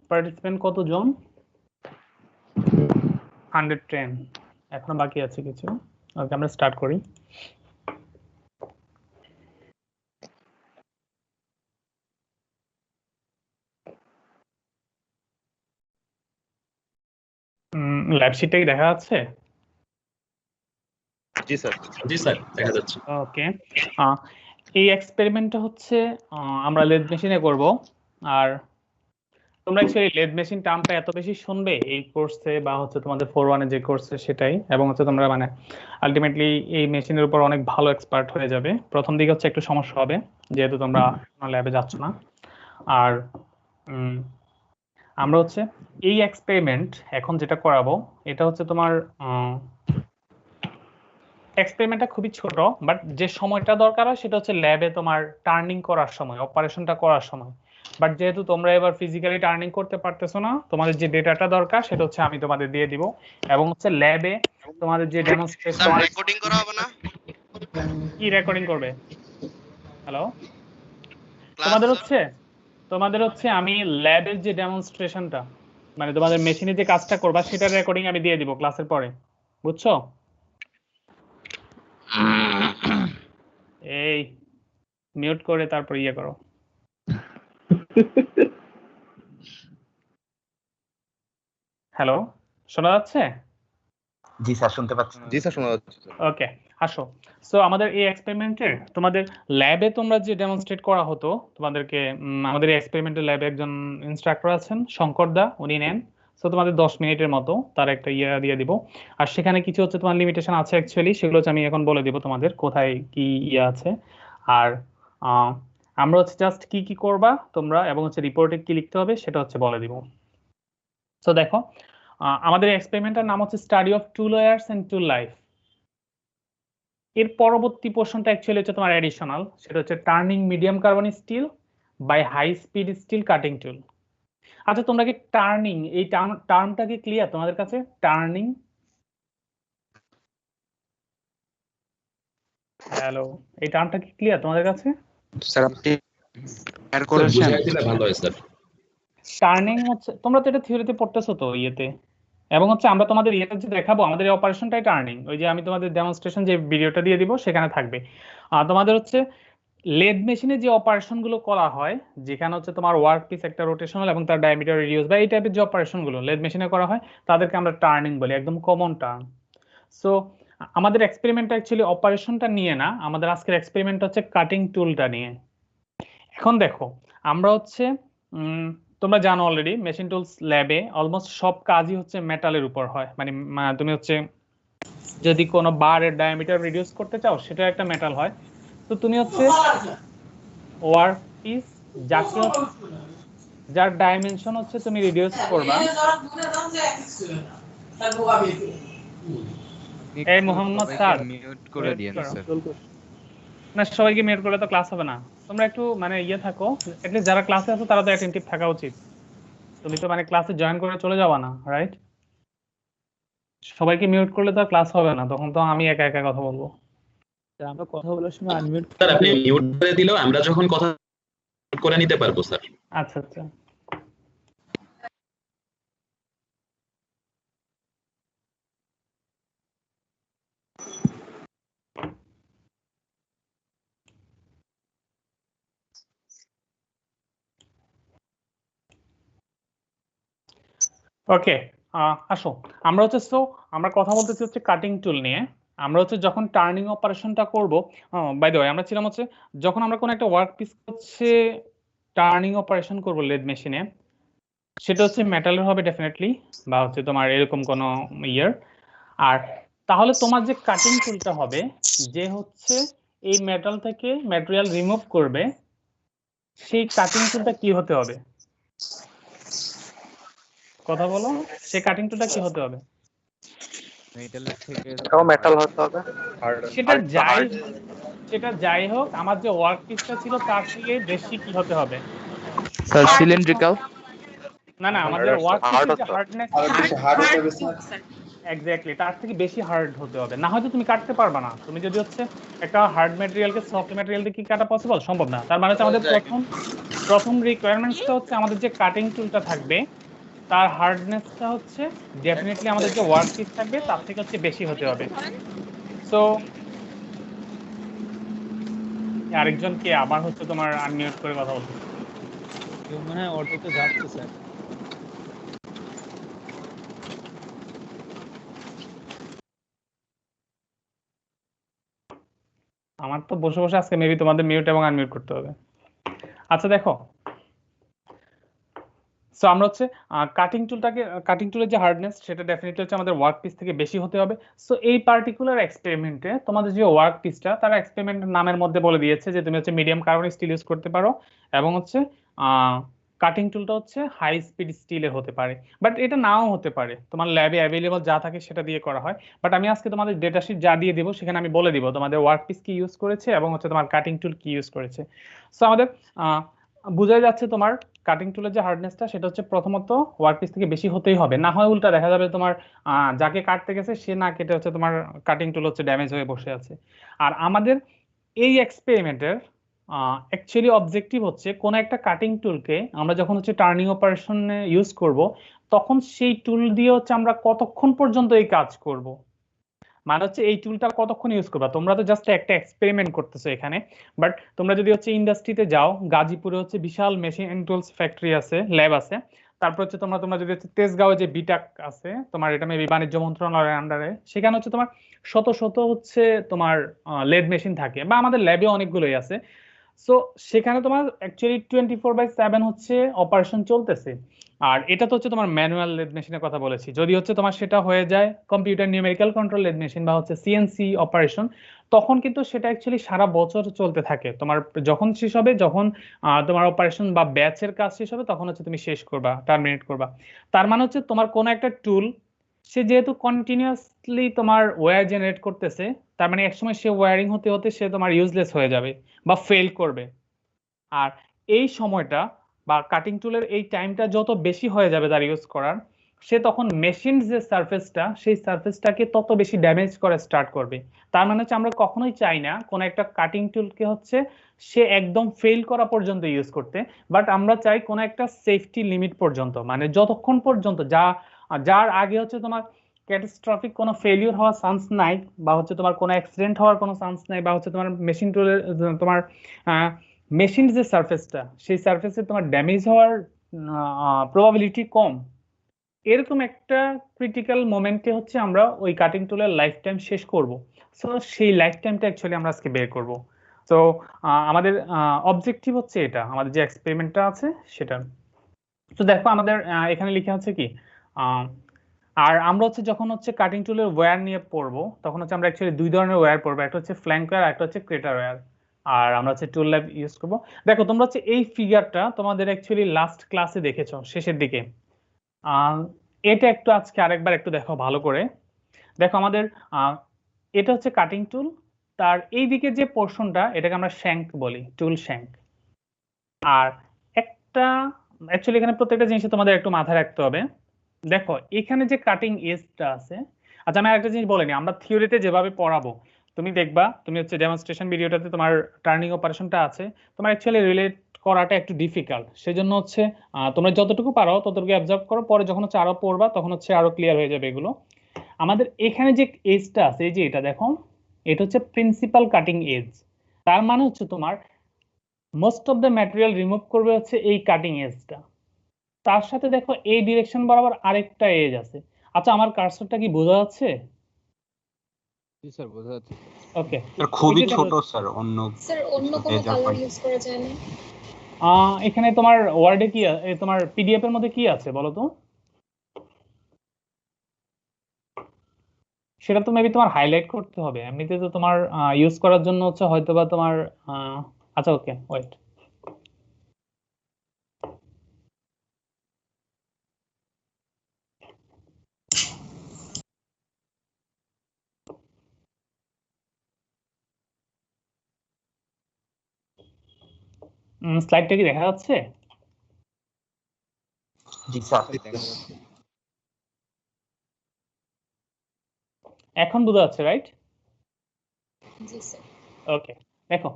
Participant কতজন? 110। এখনো বাকি আছে কিছু। ওকে, আমরা স্টার্ট করি। ল্যাব শিটটা কি দেখা যাচ্ছে? জি স্যার দেখা যাচ্ছে। ওকে, এই এক্সপেরিমেন্টটা হচ্ছে আমরা লেদ মেশিনে করব। আর তোমরা অ্যাকচুয়ালি লেদ মেশিন টার্মটা এত বেশি শুনবে এই কোর্সে বা হচ্ছে তোমাদের 4-1 এ যে কোর্সে সেটাই, এবং হচ্ছে তোমরা মানে আলটিমেটলি এই মেশিনের উপর অনেক ভালো এক্সপার্ট হয়ে যাবে। প্রথম দিকে হচ্ছে একটু সমস্যা হবে যেহেতু তোমরা ল্যাবে যাচ্ছ না। আর আমরা হচ্ছে এই এক্সপেরিমেন্ট এখন যেটা করাবো এটা হচ্ছে তোমার এক্সপেরিমেন্টটা খুবই ছোট, বাট যে সময়টা দরকার হয় সেটা হচ্ছে ল্যাবে তোমার টার্নিং করার সময়, অপারেশনটা করার সময়। বাট যেহেতু তোমরা এবার ফিজিক্যালি টার্নিং করতে পারতেছো না, তোমাদের যে ডেটাটা দরকার সেটা হচ্ছে আমি তোমাদের দিয়ে দিব, এবং হচ্ছে ল্যাবে তোমাদের যে ডেমনস্ট্রেশন। রেকর্ডিং করা হবে না? কি রেকর্ডিং করবে? হ্যালো, ক্লাস তোমাদের হচ্ছে আমি ল্যাবের যে ডেমনস্ট্রেশনটা, মানে তোমাদের মেশিনে যে কাজটা করবা সেটার রেকর্ডিং আমি দিয়ে দিব ক্লাসের পরে, বুঝছো? এই মিউট করে তারপর ইয়ে করো। হ্যালো, শোনা যাচ্ছে? জি স্যার শুনতে পাচ্ছি। জি স্যার শোনা যাচ্ছে। ওকে, আসো। সো আমাদের এই এক্সপেরিমেন্টের তোমাদের ল্যাবে তোমরা যে ডেমনস্ট্রেট করা হতো তোমাদেরকে, আমাদের এই এক্সপেরিমেন্টের ল্যাবে একজন ইনস্ট্রাক্টর আছেন শঙ্কর দা, উনি নেন। সো তোমাদের 10 মিনিটের মতো তার একটা ইয়ে দিয়ে দিব। আর সেখানে কিছু হচ্ছে তোমার লিমিটেশন আছে অ্যাকচুয়ালি, সেগুলো হচ্ছে আমি এখন বলে দিব তোমাদের কোথায় কি ইয়ে আছে। আর আমরা হচ্ছে জাস্ট কি কি করবা তোমরা এবং হচ্ছে রিপোর্টে কি লিখতে হবে সেটা হচ্ছে বলে দিব। সো দেখো, আমাদের এক্সপেরিমেন্টের নাম হচ্ছে study of tool wears and tool life. এর পরবর্তী পোর্শনটা অ্যাকচুয়ালি হচ্ছে তোমার অ্যাডিশনাল, সেটা হচ্ছে turning medium carbon steel by high speed steel cutting tool. আচ্ছা, তোমরা কি টার্নিং এই টার্মটা কি ক্লিয়ার তোমাদের কাছে? টার্নিং, হ্যালো, এই টার্মটা কি ক্লিয়ার তোমাদের কাছে? স্যার আপনি এর করেছেন বুঝিয়ে দিলে ভালো হয় স্যার। টার্নিং হচ্ছে, তোমরা তো এটা থিওরিতে পড়তেছো তো ইয়েতে, এবং হচ্ছে আমরা তোমাদের ইয়েটা যে দেখাবো আমাদের এই অপারেশনটাই টার্নিং। ওই যে আমি তোমাদের ডেমনস্ট্রেশন যে ভিডিওটা দিয়ে দিব সেখানে থাকবে। তোমাদের হচ্ছে লেদ মেশিনে যে অপারেশনগুলো করা হয়, যেখানে হচ্ছে তোমার ওয়ার্ক পিস একটা রোটেশনাল এবং তার ডায়ামিটার রিডিউস বা এই টাইপের যে অপারেশনগুলো লেদ মেশিনে করা হয় তাদেরকে আমরা টার্নিং বলি, একদম কমন টার্ম। সো আমাদের এক্সপেরিমেন্টটা অ্যাকচুয়ালি অপারেশনটা নিয়ে না, আমাদের আজকের এক্সপেরিমেন্ট হচ্ছে কাটিং টুলটা নিয়ে। এখন দেখো, আমরা হচ্ছে তোমরা জানো অলরেডি মেশিন টুলস ল্যাবে অলমোস্ট সব কাজই হচ্ছে মেটালের উপর হয়। মানে তুমি হচ্ছে যদি কোনো বারের ডায়ামিটার রিডিউস করতে চাও সেটা একটা মেটাল হয়। তো তুমি হচ্ছে ওয়ার্ক পিস যাকে যার ডাইমেনশন হচ্ছে তুমি রিডিউস করবা। এই মোহাম্মদ স্যার মিউট করে দিয়েন স্যার। না, সবাইকে মিউট করলে তো ক্লাস হবে না। তোমরা একটু মানে ইয়ে থাকো, এটলিস্ট যারা ক্লাসে আছো তারা তো অ্যাটেনটিভ থাকা উচিত। তুমি তো মানে ক্লাসে জয়েন করে চলে যাবা না, রাইট? সবাইকে মিউট করলে তো ক্লাস হবে না, তখন তো আমি একা একা কথা বলবো। আমরা কথা বলার সময় আনমিউট স্যার আপনি মিউট করে দিলেও আমরা যখন কথা করে নিতে পারবো স্যার। আচ্ছা আচ্ছা, ওকে। আসো, আমরা হচ্ছে আমরা কথা বলতেছি হচ্ছে কাটিং টুল নিয়ে। আমরা হচ্ছে যখন টার্নিং অপারেশনটা করব, বাই দ্য ওয়ে আমরা ছিলাম হচ্ছে যখন আমরা কোনো একটা ওয়ার্ক পিস হচ্ছে টার্নিং অপারেশন করব লেদ মেশিনে, সেটা হচ্ছে মেটালের হবে ডেফিনেটলি, বা হচ্ছে তোমার এরকম কোনো ইয়ার। আর তাহলে তোমার যে কাটিং টুলটা হবে যে হচ্ছে এই মেটাল থেকে ম্যাটেরিয়াল রিমুভ করবে, সেই কাটিং টুলটা কি হতে হবে? কথা বলো, সেই কাটিং টুলটা কি হতে হবে? মেটালের থেকে মেটাল হতে হবে। সেটা যাই হোক, আমার যে ওয়ার্ক পিসটা ছিল তার থেকে বেশি কি হতে হবে? Sir cylindrical. না, আমাদের ওয়ার্ক পিসের যে হার্ডনেস, এক্স্যাক্টলি তার থেকে বেশি হার্ড হতে হবে, না হয়তো তুমি কাটতে পারবা না। তুমি যদি হচ্ছে একটা হার্ড ম্যাটেরিয়ালকে সফট ম্যাটেরিয়াল দিয়ে কি কাটা পসিবল? সম্ভব না। তার মানে হচ্ছে আমাদের প্রথম রিকোয়ারমেন্টসটা হচ্ছে আমাদের যে কাটিং টুলটা থাকবে তার হার্ডনেসটা হচ্ছে ডেফিনেটলি আমাদের যে ওয়ার্ক পিস থাকবে তার থেকে হচ্ছে বেশি হতে হবে। সো আরেকজনকে আবার হচ্ছে তোমার আনমিউট করে কথা বলতে কেউ মনে হয় অটোতে যাচ্ছে স্যার। আমার তো বসে বসে আজকে মেবি তোমাদের মিউট এবং আনমিউট করতে হবে। আচ্ছা দেখো, সো আমরা হচ্ছে কাটিং টুলের যে হার্ডনেস সেটা ডেফিনেটলি হচ্ছে আমাদের ওয়ার্ক পিস থেকে বেশি হতে হবে। সো এই পার্টিকুলার এক্সপেরিমেন্টে তোমাদের যে ওয়ার্ক পিসটা তারা এক্সপেরিমেন্টের নামের মধ্যে বলে দিয়েছে যে তুমি হচ্ছে মিডিয়াম কার্বন স্টিল ইউজ করতে পারো এবং হচ্ছে কাটিং টুলটা হচ্ছে হাই স্পিড স্টিলে হতে পারে, বাট এটা নাও হতে পারে, তোমার ল্যাবে অ্যাভেলেবল যা থাকে সেটা দিয়ে করা হয়। বাট আমি আজকে তোমাদের ডেটা শিট যা দিয়ে দেবো সেখানে আমি বলে দিব তোমাদের ওয়ার্ক পিস কি ইউজ করেছে এবং হচ্ছে তোমার কাটিং টুল কি ইউজ করেছে। সো আমাদের বোঝা যাচ্ছে তোমার কাটিং টুলের যে হার্ডনেসটা সেটা হচ্ছে প্রথমত ওয়ার্কপিস থেকে বেশি হতেই হবে, না হয় উল্টা দেখা যাবে তোমার যাকে কাটতে গেছে সে না কেটে হচ্ছে তোমার কাটিং টুল হচ্ছে ড্যামেজ হয়ে বসে আছে। আর আমাদের এই এক্সপেরিমেন্টের অ্যাকচুয়ালি অবজেক্টিভ হচ্ছে কোন একটা কাটিং টুলকে আমরা যখন হচ্ছে টার্নিং অপারেশনে ইউজ করব তখন সেই টুল দিয়ে হচ্ছে আমরা কতক্ষণ পর্যন্ত এই কাজ করব, মানে হচ্ছে এই টুলটা কতক্ষণ ইউজ করবা। তোমরা তো জাস্ট একটা এক্সপেরিমেন্ট করতেছো এখানে, বাট তোমরা যদি হচ্ছে ইন্ডাস্ট্রিতে যাও, গাজীপুরে হচ্ছে বিশাল মেশিন এন্ড টুলস ফ্যাক্টরি আছে, ল্যাব আছে। তারপর হচ্ছে তোমরা যদি হচ্ছে তেজগাঁও যে বিটাক আছে তোমার, এটা মেবি বাণিজ্য মন্ত্রণালয়ের আন্ডারে, সেখানে হচ্ছে তোমার শত শত হচ্ছে তোমার লেদ মেশিন থাকে, বা আমাদের ল্যাবে অনেকগুলোই আছে। সো সেখানে তোমার অ্যাকচুয়ালি 24/7 হচ্ছে অপারেশন চলতেছে। আর এটা তো হচ্ছে তোমার ম্যানুয়াল লেদ মেশিনের কথা বলেছি, যদি হচ্ছে তোমার সেটা হয়ে যায় computer numerical control lathe machine বা হচ্ছে সিএনসি অপারেশন, তখন কিন্তু সেটা অ্যাকচুয়ালি সারা বছর চলতে থাকে। তোমার যখন শেষ হবে, যখন তোমার অপারেশন বা ব্যাচের কাজ শেষ হবে তখন হচ্ছে তুমি শেষ করবা, টার্মিনেট করবা। তার মানে হচ্ছে তোমার কোনো একটা টুল সে যেহেতু কন্টিনিউয়াসলি তোমার ওয়্যার জেনারেট করতেছে, তার মানে একসময় সে ওয়্যারিং হতে হতে সে তোমার ইউজলেস হয়ে যাবে বা ফেল করবে। আর এই সময়টা বা কাটিং টুলের এই টাইমটা যত বেশি হয়ে যাবে তার ইউজ করার, সে তখন মেশিন যে সারফেসটা সেই সারফেসটাকে তত বেশি ড্যামেজ করা স্টার্ট করবে। তার মানে হচ্ছে আমরা কখনোই চাই না কোনো একটা কাটিং টুলকে হচ্ছে সে একদম ফেল করা পর্যন্ত ইউজ করতে, বাট আমরা চাই কোনো একটা সেফটি লিমিট পর্যন্ত, মানে যতক্ষণ পর্যন্ত যার আগে হচ্ছে তোমার ক্যাটাস্ট্রফিক কোনো ফেলিওর হওয়ার চান্স নাই, বা হচ্ছে তোমার কোনো অ্যাক্সিডেন্ট হওয়ার কোনো চান্স নাই, বা হচ্ছে তোমার মেশিন টুলের তোমার মেশিন যে সারফেসটা সেই সারফেসে তোমার ড্যামেজ হওয়ার প্রবাবিলিটি কম, এরকম একটা ক্রিটিক্যাল মোমেন্টে হচ্ছে আমরা ওই কাটিং টুলের লাইফ টাইম শেষ করব। সো সেই লাইফ টাইমটা অ্যাকচুয়ালি আমরা আজকে বের করব। সো আমাদের অবজেক্টিভ হচ্ছে এটা, আমাদের যে এক্সপেরিমেন্টটা আছে সেটা। তো দেখো আমাদের এখানে লেখা আছে কি, আর আমরা হচ্ছে যখন হচ্ছে কাটিং টুলের ওয়্যার নিয়ে পড়বো তখন হচ্ছে আমরা অ্যাকচুয়ালি দুই ধরনের ওয়্যার পড়বো, একটা হচ্ছে ফ্ল্যাঙ্ক ওয়্যার, একটা হচ্ছে ক্রেটার ওয়্যার। আর আমরা হচ্ছে টুল ল্যাব ইউজ করবো। দেখো তোমরা হচ্ছে এই ফিগারটা তোমাদের অ্যাকচুয়ালি লাস্ট ক্লাসে দেখেছো শেষের দিকে, এটা একটু আজকে আরেকবার একটু দেখো ভালো করে। দেখো আমাদের এটা হচ্ছে কাটিং টুল, তার এই দিকে যে পোর্শনটা এটাকে আমরা শ্যাঙ্ক বলি, টুল শ্যাঙ্ক। আর একটা অ্যাকচুয়ালি এখানে প্রত্যেকটা জিনিস তোমাদের একটু মাথায় রাখতে হবে। দেখো এখানে যে কাটিং এজটা আছে, আচ্ছা আমি আরেকটা জিনিস বলিনি, আমরা থিওরিতে যেভাবে পড়াবো তুমি দেখবা, তুমি হচ্ছে ডেমনস্ট্রেশন ভিডিওটাতে তোমার টার্নিং অপারেশনটা আছে, তোমার অ্যাকচুয়ালি রিলেট করাটা একটু ডিফিকাল্ট, সেজন্য হচ্ছে তোমরা যতটুকু পারো ততটুকু অ্যাবজর্ব করো, পরে যখন হচ্ছে আরো পড়বা তখন হচ্ছে আরো ক্লিয়ার হয়ে যাবে এগুলো। আমাদের এখানে যে এজটা আছে, এই যে এটা দেখো, এটা হচ্ছে প্রিন্সিপাল কাটিং এজ। তার মানে হচ্ছে তোমার most of the material remove করবে হচ্ছে এই কাটিং এজটা। তার সাথে দেখো এই ডিরেকশন বরাবর আরেকটা এজ আছে। আচ্ছা আমার কার্সরটা কি বোঝা যাচ্ছে? জি স্যার, বোঝা যাচ্ছে। ওকে, খুবই ছোট স্যার, অন্য স্যার অন্য কোনো কালার ইউজ করা যায় না? এখানে তোমার ওয়ার্ডে কি তোমার পিডিএফ এর মধ্যে কি আছে বলো তো? সেটা তো মেবি তোমার হাইলাইট করতে হবে, এমনিতে তো তোমার ইউজ করার জন্য হচ্ছে হয়তোবা তোমার আচ্ছা ওকে ওয়েট, স্লাইডটা কি দেখা যাচ্ছে? জি স্যার। দেখা যাচ্ছে। এখন বোঝা যাচ্ছে, রাইট? জি স্যার। ওকে, দেখো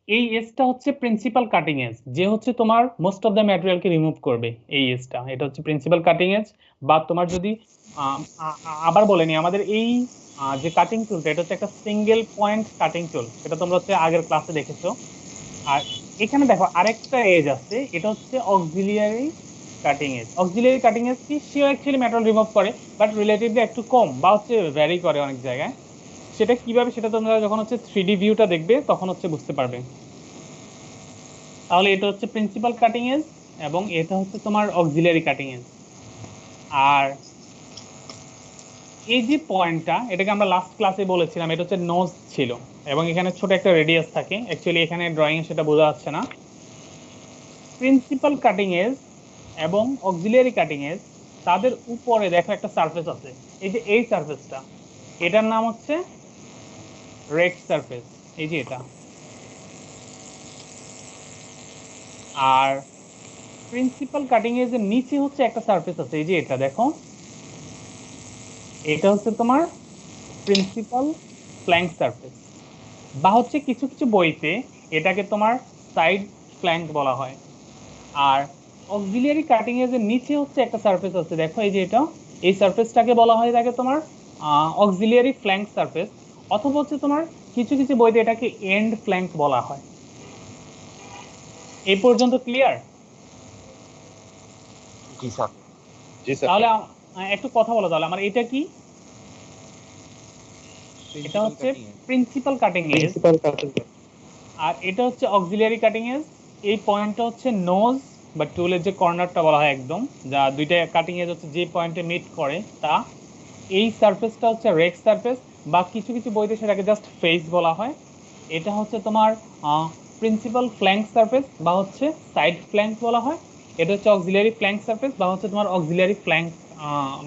এই এজটা হচ্ছে প্রিন্সিপাল কাটিং এজ, যে হচ্ছে তোমার মোস্ট অফ দ্য ম্যাটেরিয়ালকে রিমুভ করবে। এই এজটা, এটা হচ্ছে প্রিন্সিপাল কাটিং এজ। বা তোমার যদি আবার বলে নি, আমাদের এই যে কাটিং টুলটা, এটা হচ্ছে একটা সিঙ্গেল পয়েন্ট কাটিং টুল, সেটা তোমরা হচ্ছে আগের ক্লাসে দেখেছো। আর এখানে দেখো আরেকটা এজ আছে, এটা হচ্ছে auxiliary cutting edge. Auxiliary cutting edge কি, সেও অ্যাকচুয়ালি মেটাল রিমুভ করে, বাট রিলেটিভলি একটু কম বা হচ্ছে ভ্যারি করে অনেক জায়গায়। সেটা কিভাবে, সেটা তোমরা যখন হচ্ছে 3D ভিউটা দেখবে তখন হচ্ছে বুঝতে পারবে। তাহলে এটা হচ্ছে প্রিন্সিপাল কাটিং এজ এবং এটা হচ্ছে তোমার অক্সিলিয়ারি কাটিং এজ। আর এই যে পয়েন্টটা, এটাকে আমরা লাস্ট ক্লাসে বলেছিলাম, এটা হচ্ছে নোজ ছিল এবং এখানে ছোট একটা রেডিয়াস থাকে। অ্যাকচুয়ালি এখানে ড্রয়িং এ সেটা বোঝা যাচ্ছে না। প্রিন্সিপাল কাটিং এজ এবং অক্সিলিয়ারি কাটিং এজ, তাদের উপরে দেখো একটা সারফেস আছে, এই যে এই সারফেসটা, এটার নাম হচ্ছে রেক্ট সারফেস, এই যে এটা। আর প্রিন্সিপাল কাটিং এজ এর নিচে হচ্ছে একটা সারফেস আছে, এই যে এটা দেখো, এটা হচ্ছে তোমার প্রিন্সিপাল ফ্ল্যাঙ্ক সারফেস, বা হচ্ছে কিছু কিছু বইতে এটাকে তোমার সাইড ফ্ল্যাঙ্ক বলা হয়। আর অক্সিলিয়ারি কাটিং এজ এর নিচে হচ্ছে একটা সারফেস আছে, দেখো এই যে এটা, এই সারফেসটাকে বলা হয় থাকে তোমার অক্সিলিয়ারি ফ্ল্যাঙ্ক সারফেস, অথবা হচ্ছে তোমার কিছু কিছু বইতে এটাকে এন্ড ফ্ল্যাঙ্ক বলা হয়। এই পর্যন্ত ক্লিয়ার? জি স্যার। তাহলে একটু কথা বলো, তাহলে আমার এটা কি? এটা হচ্ছে প্রিন্সিপাল কাটিং এজ আর এটা হচ্ছে অক্সিলিয়ারি কাটিং এজ। এই পয়েন্টটা হচ্ছে নোজ বা টুলের যে কর্নারটা বলা হয় একদম, যা দুইটা কাটিং এজ হচ্ছে যে পয়েন্টে মিট করে তা। এই সারফেসটা হচ্ছে রেক্ট সারফেস, বা কিছু কিছু বইতে সেটাকে জাস্ট ফেস বলা হয়। এটা হচ্ছে তোমার প্রিন্সিপাল ফ্ল্যাঙ্ক সারফেস বা হচ্ছে সাইড ফ্ল্যাঙ্ক বলা হয়। এটা হচ্ছে অক্সিলিয়ারি ফ্ল্যাঙ্ক সারফেস বা হচ্ছে তোমার অক্সিলিয়ারি ফ্ল্যাঙ্ক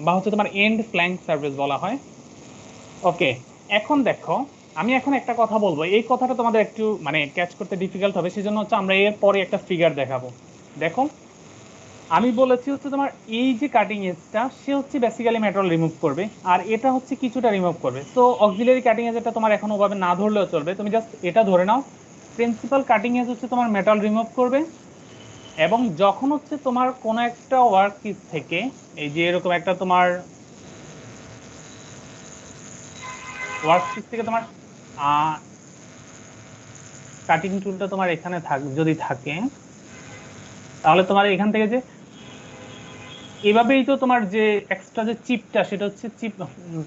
বা হচ্ছে তোমার এন্ড ফ্ল্যাঙ্ক সারফেস বলা হয়। ওকে, এখন দেখো আমি এখন একটা কথা বলবো, এই কথাটা তোমাদের একটু মানে ক্যাচ করতে ডিফিকাল্ট হবে, সেজন্য হচ্ছে আমরা এর পরে একটা ফিগার দেখাবো। দেখো আমি বলেছি হচ্ছে তোমার এই যে কাটিং এজটা, সে হচ্ছে বেসিক্যালি মেটাল রিমুভ করবে, আর এটা হচ্ছে কিছুটা রিমুভ করবে। সো অক্সিলিয়ারি কাটিং এজ এটা তোমার এখন ওভাবে না ধরলেও চলবে, তুমি জাস্ট এটা ধরে নাও প্রিন্সিপাল কাটিং এজ হচ্ছে তোমার মেটাল রিমুভ করবে। এবং যখন হচ্ছে তোমার কোনো একটা ওয়ার্ক পিস থেকে, এই যে এরকম একটা তোমার ওয়ার্কপিস থেকে তোমার কাটিং টুলটা তোমার এখানে যদি থাকে, তাহলে তোমার এখান থেকে যে এভাবেই তো তোমার যে এক্সট্রা যে চিপটা, সেটা হচ্ছে চিপ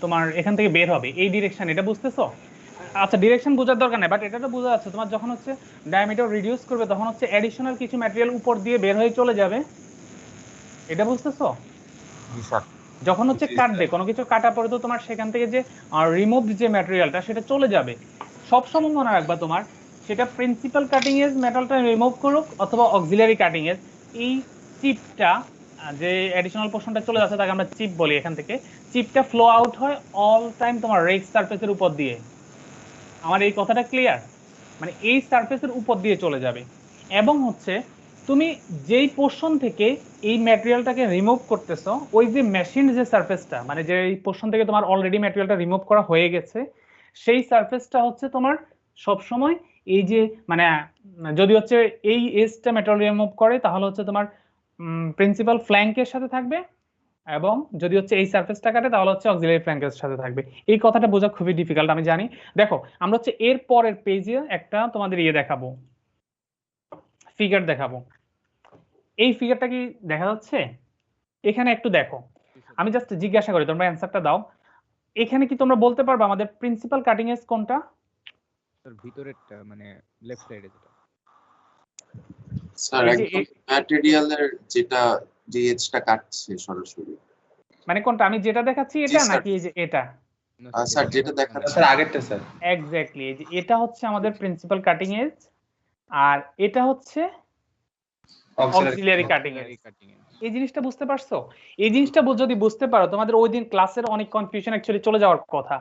তোমার এখান থেকে বের হবে এই ডিরেকশন, এটা বুঝতেছো? আচ্ছা ডিরেকশন বোঝার দরকার নেই, বাট এটা তো বোঝা যাচ্ছে, তোমার যখন হচ্ছে ডায়ামিটার রিডিউস করবে তখন হচ্ছে অ্যাডিশনাল কিছু ম্যাটেরিয়াল উপর দিয়ে বের হয়ে চলে যাবে, এটা বুঝতেছো? জি স্যার। যখন হচ্ছে কাটবে কোনো কিছু কাটা পরে তো তোমার সেখান থেকে যে রিমুভড যে ম্যাটেরিয়ালটা সেটা চলে যাবে। সবসময় মনে রাখবা তোমার, সেটা প্রিন্সিপাল কাটিং এজ মেটালটা রিমুভ করুক অথবা অক্সিলিয়ারি কাটিং এজ, এই চিপটা যে অ্যাডিশনাল পোর্শনটা চলে যাচ্ছে তাকে আমরা চিপ বলি। এখান থেকে চিপটা ফ্লো আউট হয় অল টাইম তোমার রেক্ট সারফেসের উপর দিয়ে। আমার এই কথাটা ক্লিয়ার? মানে এই সারফেসের উপর দিয়ে চলে যাবে। এবং হচ্ছে তুমি যেই পোর্শন থেকে এই ম্যাটেরিয়ালটাকে রিমুভ করতেছো, ওই যে মেশিন যে সারফেসটা, মানে যে এই পোর্শন থেকে তোমার অলরেডি ম্যাটেরিয়ালটা রিমুভ করা হয়ে গেছে, সেই সারফেসটা হচ্ছে তোমার সব সময় এই যে মানে যদি হচ্ছে এই এজটা মেটেরিয়াল রিমুভ করে তাহলে হচ্ছে তোমার প্রিন্সিপাল ফ্ল্যাঙ্কের সাথে থাকবে, এবং যদি হচ্ছে এই সারফেসটা কাটে তাহলে হচ্ছে অক্সিলিয়ারি ফ্ল্যাঙ্কের সাথে থাকবে। এই কথাটা বোঝা খুবই ডিফিকাল্ট আমি জানি। দেখো আমরা হচ্ছে এর পরের পেজে একটা তোমাদের ইয়ে দেখাবো, ফিগার দেখাবো। এই ফিগারটা কি দেখা যাচ্ছে? এখানে একটু দেখো, আমি জাস্ট জিজ্ঞাসা করি, তোমরা অ্যানসারটা দাও। এখানে কি তোমরা বলতে পারবে আমাদের প্রিন্সিপাল কাটিং এজ কোনটা? স্যার ভিতরেরটা মানে লেফট সাইডে যেটা। স্যার এই যে একদম ম্যাটেরিয়ালের যেটা ডিএইচটা কাটছে সরাসরি। মানে কোনটা আমি যেটা দেখাচ্ছি এটা স্যার। নাকি এই যে এটা? স্যার যেটা দেখাচ্ছে স্যার আগেরটা স্যার। এক্স্যাক্টলি, এই যে এটা হচ্ছে আমাদের প্রিন্সিপাল কাটিং এজ আর এটা হচ্ছে অক্সিলিয়ারি কাটিং এজ। এই জিনিসটা বুঝতে পারছো? এই জিনিসটা যদি বুঝতে পারো, তোমাদের ওই দিন ক্লাসের অনেক কনফিউশন অ্যাকচুয়ালি চলে যাওয়ার কথা।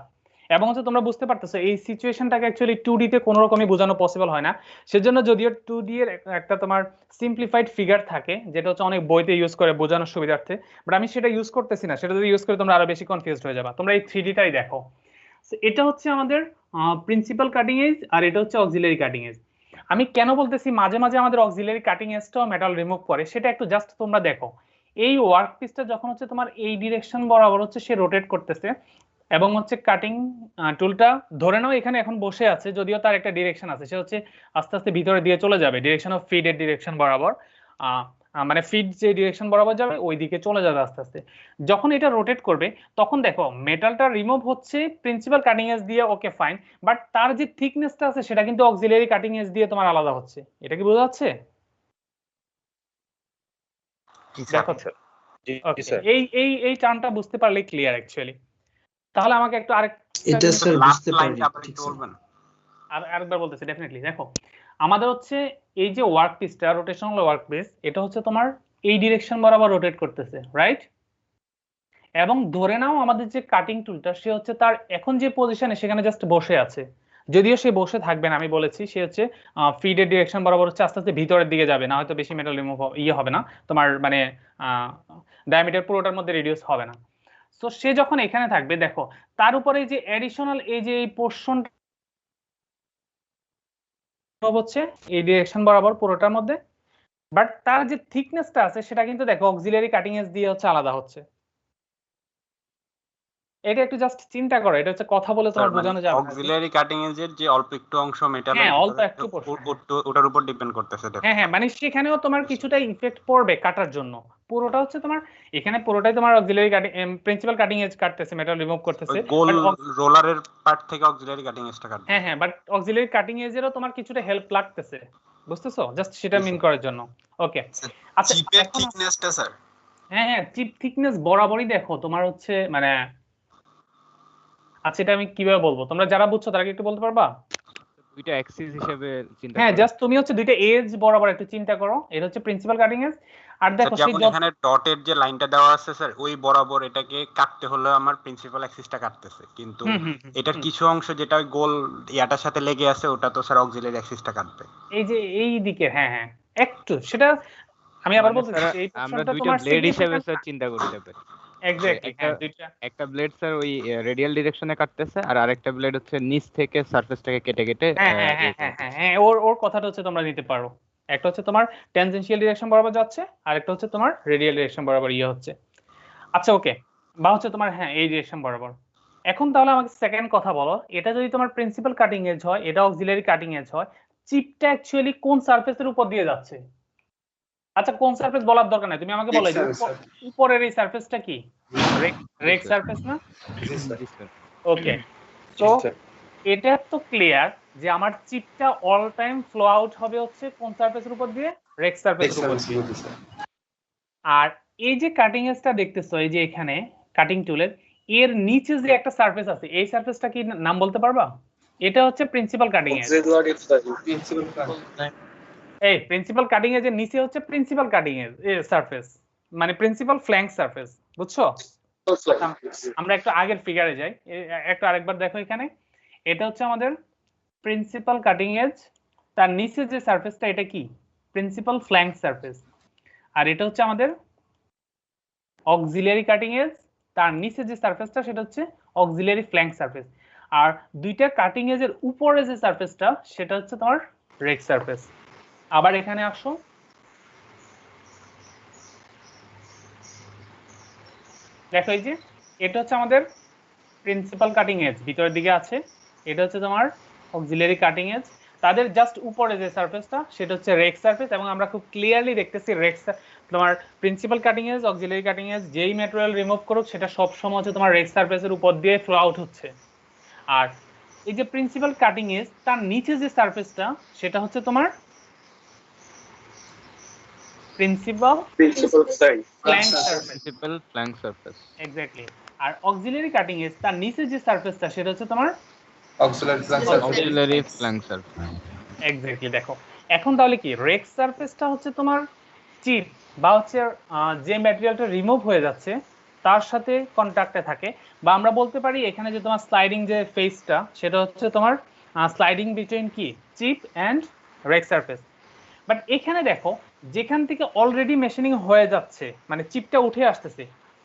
এবং হচ্ছে তোমরা বুঝতে পারতেছো এই সিচুয়েশনটাকে অ্যাকচুয়ালি 2D তে কোনো রকমই বোঝানো পসিবল হয় না। সেজন্য যদিও 2D এর একটা তোমার সিম্পলিফাইড ফিগার থাকে, যেটা হচ্ছে অনেক বইতে ইউজ করে বোঝানোর সুবিধার্থে, বাট আমি সেটা ইউজ করতেছি না। সেটা যদি ইউজ করে তোমরা আরো বেশি কনফিউজড হয়ে যাবে। তোমরা এই 3D টাই দেখো। এটা হচ্ছে আমাদের প্রিন্সিপাল কাটিং এজ আর এটা হচ্ছে অক্সিলারি কাটিং এজ। আমি কেন বলতেছি মাঝে মাঝে আমাদের অক্সিলারি কাটিং এজটাও মেটাল রিমুভ করে, সেটা একটু জাস্ট তোমরা দেখো। এই ওয়ার্ক পিসটা যখন হচ্ছে তোমার এই ডিরেকশন বরাবর হচ্ছে সে রোটেট করতেছে এবং হচ্ছে কাটিং টুলটা ধরে নাও এখানে এখন বসে আছে, যদিও তার একটা ডিরেকশন আছে, সে হচ্ছে আস্তে আস্তে ভিতরে দিয়ে চলে যাবে ডিরেকশন অফ ফিড এর ডিরেকশন বরাবর, মানে ফিড যে ডিরেকশন বরাবর যাবে ওই দিকে চলে যাবে আস্তে আস্তে। যখন এটা রোটেট করবে তখন দেখো মেটালটা রিমুভ হচ্ছে প্রিন্সিপাল কাটিং এজ দিয়ে, ওকে ফাইন, বাট তার যে থিকনেসটা আছে সেটা কিন্তু অক্সিলারি কাটিং এজ দিয়ে তোমার আলাদা হচ্ছে। এটা কি বোঝা যাচ্ছে? দেখো এই এই এই টার্মটা বুঝতে পারলে ক্লিয়ার অ্যাকচুয়ালি। তাহলে আমাকে একটু এটা স্যার বুঝতে পারি ঠিক আরেকবার বলতেছি ডেফিনেটলি। দেখো আমাদের হচ্ছে এই যে ওয়ার্ক পিসটা রোটেশনাল ওয়ার্ক পিস, এটা হচ্ছে তোমার এই ডিরেকশন বরাবর রোটেট করতেছে, রাইট? এবং ধরে নাও আমাদের যে কাটিং টুলটা সে হচ্ছে তার এখন যে পজিশনে সেখানে জাস্ট বসে আছে, যদিও সে বসে থাকবে না, আমি বলেছি সে হচ্ছে ফিডের ডিরেকশন বরাবর হচ্ছে আস্তে আস্তে ভিতরের দিকে যাবে, না হয়তো বেশি মেটাল রিমুভ হবে না তোমার, মানে ডায়ামিটার পুরোটার মধ্যে রিডিউস হবে না। সো সে যখন এখানে থাকবে দেখো তার উপরে যে অ্যাডিশনাল এই যে এই পোরশন হচ্ছে এই ডিরেকশন বরাবর পুরোটার মধ্যে, বাট তার যে থিকনেসটা আছে সেটা কিন্তু দেখো অক্সিলারি কাটিং এজ দিয়ে হচ্ছে আলাদা হচ্ছে। এটা একটু জাস্ট চিন্তা করো, এটা হচ্ছে কথা বলে তোমার বোঝানো যাবে না। অক্সিলারি কাটিং এজের যে অল্প একটু অংশ মেটাল, হ্যাঁ অল্প একটু ওটার উপর ডিপেন্ড করতেছে। হ্যাঁ হ্যাঁ, মানে সেখানেও তোমার কিছুটা ইফেক্ট পড়বে কাটার জন্য। পুরোটা হচ্ছে তোমার এখানে পুরোটাই তোমার auxiliary cutting principal cutting edge কাটতেছে, মেটাল রিমুভ করতেছে, গোল রোলারের পার্ট থেকে অক্সিলারি কাটিং এজটা কাটবে। হ্যাঁ হ্যাঁ, বাট অক্সিলারি কাটিং এজেরও তোমার কিছুটা হেল্প লাগতেছে, বুঝতেছো? জাস্ট সেটা মিন করার জন্য। ওকে আচ্ছা, চিপের থিকনেসটা স্যার? হ্যাঁ হ্যাঁ, চিপ থিকনেস বরাবরই দেখো তোমার হচ্ছে মানে, আচ্ছা এটা আমি কিভাবে বলবো, তোমরা যারা বুঝছো তারা কি একটু বলতে পারবা? দুইটা অ্যাক্সিস হিসেবে চিন্তা হ্যাঁ জাস্ট তুমি হচ্ছে দুইটা এজ বরাবর একটু চিন্তা করো, এটা হচ্ছে প্রিন্সিপাল কাটিং এজ। আর দেখো সেই এখানে ডটের যে লাইনটা দেওয়া আছে স্যার, ওই বরাবর এটাকে কাটতে হলে আমার প্রিন্সিপাল অ্যাক্সিসটা কাটতেছে, কিন্তু এটার কিছু অংশ যেটা ওই গোল ইয়াটার সাথে লেগে আছে ওটা তো স্যার অক্সিলারি অ্যাক্সিসটা কাটবে। এই যে এই দিকে, হ্যাঁ হ্যাঁ একটু সেটা আমি আবার বলতে চাই, এই আমরা পোরশনটা দুইটা তোমার ব্লেড হিসেবে স্যার চিন্তা করতে পারি। এক্স্যাক্টলি, হ্যাঁ দুইটা। একটা ব্লেড স্যার ওই রেডিয়াল ডিরেকশনে কাটতেছে আর আরেকটা ব্লেড হচ্ছে নিচ থেকে সারফেসটাকে কেটে কেটে। হ্যাঁ হ্যাঁ হ্যাঁ হ্যাঁ হ্যাঁ, ওর কথাটা হচ্ছে তোমরা নিতে পারো। একটা হচ্ছে তোমার ট্যানজেনশিয়াল ডিরেকশন বরাবর যাচ্ছে আর একটা হচ্ছে তোমার রেডিয়াল ডিরেকশন বরাবর ইয়ে হচ্ছে। আচ্ছা ওকে, বা হচ্ছে তোমার হ্যাঁ এই ডিরেকশন বরাবর। এখন তাহলে আমাকে সেকেন্ড কথা বলো, এটা যদি তোমার প্রিন্সিপাল কাটিং এজ হয়, এটা অক্সিলারি কাটিং এজ হয়, চিপটা অ্যাকচুয়ালি কোন সারফেসের উপর দিয়ে যাচ্ছে? আচ্ছা কোন সারফেস বলার দরকার নাই, তুমি আমাকে বলো উপরের এই সারফেসটা কি রেক সারফেস না? ওকে, তো এটা তো ক্লিয়ার যে আমার চিপটা অল টাইম ফ্লো আউট হবে হচ্ছে কোন সারফেসের উপর দিয়ে? রেক সারফেসের উপর দিয়ে। আর এই যে কাটিং এজটা দেখতেছো এই যে এখানে কাটিং টুলের এর নিচে যে একটা সারফেস আছে, এই সারফেসটা কি নাম বলতে পারবা? এটা হচ্ছে প্রিন্সিপাল কাটিং এজ। এই প্রিন্সিপাল কাটিং এজের নিচে হচ্ছে প্রিন্সিপাল কাটিং এজ সারফেস, মানে প্রিন্সিপাল ফ্ল্যাঙ্ক সারফেস, বুঝছো? আমরা একটু আগের ফিগারে যাই, একটু আরেকবার দেখো এখানে, এটা হচ্ছে আমাদের প্রিন্সিপাল কাটিং এজ, তার নিচে যে সারফেসটা এটা কি? Principal flank surface. আর এটা হচ্ছে আমাদের অক্সিলারি কাটিং এজ, তার নিচে যে সারফেসটা সেটা হচ্ছে অক্সিলারি ফ্ল্যাঙ্ক সারফেস। আর দুইটা কাটিং এজের উপরে যে সারফেসটা সেটা হচ্ছে তোমার রেক সারফেস। আবার এখানে আসো, দেখো এই যে এটা হচ্ছে আমাদের প্রিন্সিপাল কাটিং এজ ভিতরের দিকে আছে, এটা হচ্ছে তোমার অক্সিলারি কাটিং এজ, তাদের জাস্ট উপরে যে সারফেসটা সেটা হচ্ছে রেক সারফেস। এবং আমরা খুব ক্লিয়ারলি দেখতেছি রেক তোমার principal cutting edge auxiliary cutting edge যেই ম্যাটেরিয়াল রিমুভ করুক সেটা সব সময় হচ্ছে তোমার রেক সারফেসের উপর দিয়ে ফ্লো আউট হচ্ছে। আর এই যে প্রিন্সিপাল কাটিং এজ তার নিচে যে সারফেসটা সেটা হচ্ছে তোমার প্রিন্সিপাল ফ্ল্যাঙ্ক সারফেস, এক্স্যাক্টলি। আর অক্সিলারি কাটিং এজ তার নিচে যে সারফেসটা সেটা হচ্ছে তোমার অক্সিলারি ফ্ল্যাঙ্ক সারফেস, এক্স্যাক্টলি। দেখো এখন তাহলে কি রেক সারফেসটা হচ্ছে তোমার চিপ বা হচ্ছে যে ম্যাটেরিয়ালটা রিমুভ হয়ে যাচ্ছে তার সাথে কন্টাক্টে থাকে, বা আমরা বলতে পারি এখানে যে তোমার স্লাইডিং যে ফেসটা সেটা হচ্ছে তোমার স্লাইডিং বিটুইন কি chip and rake surface. But এখানে দেখো যেখান থেকে অলরেডি মেশিনিং হয়ে যাচ্ছে মানে চিপটা উঠে আসতেছে,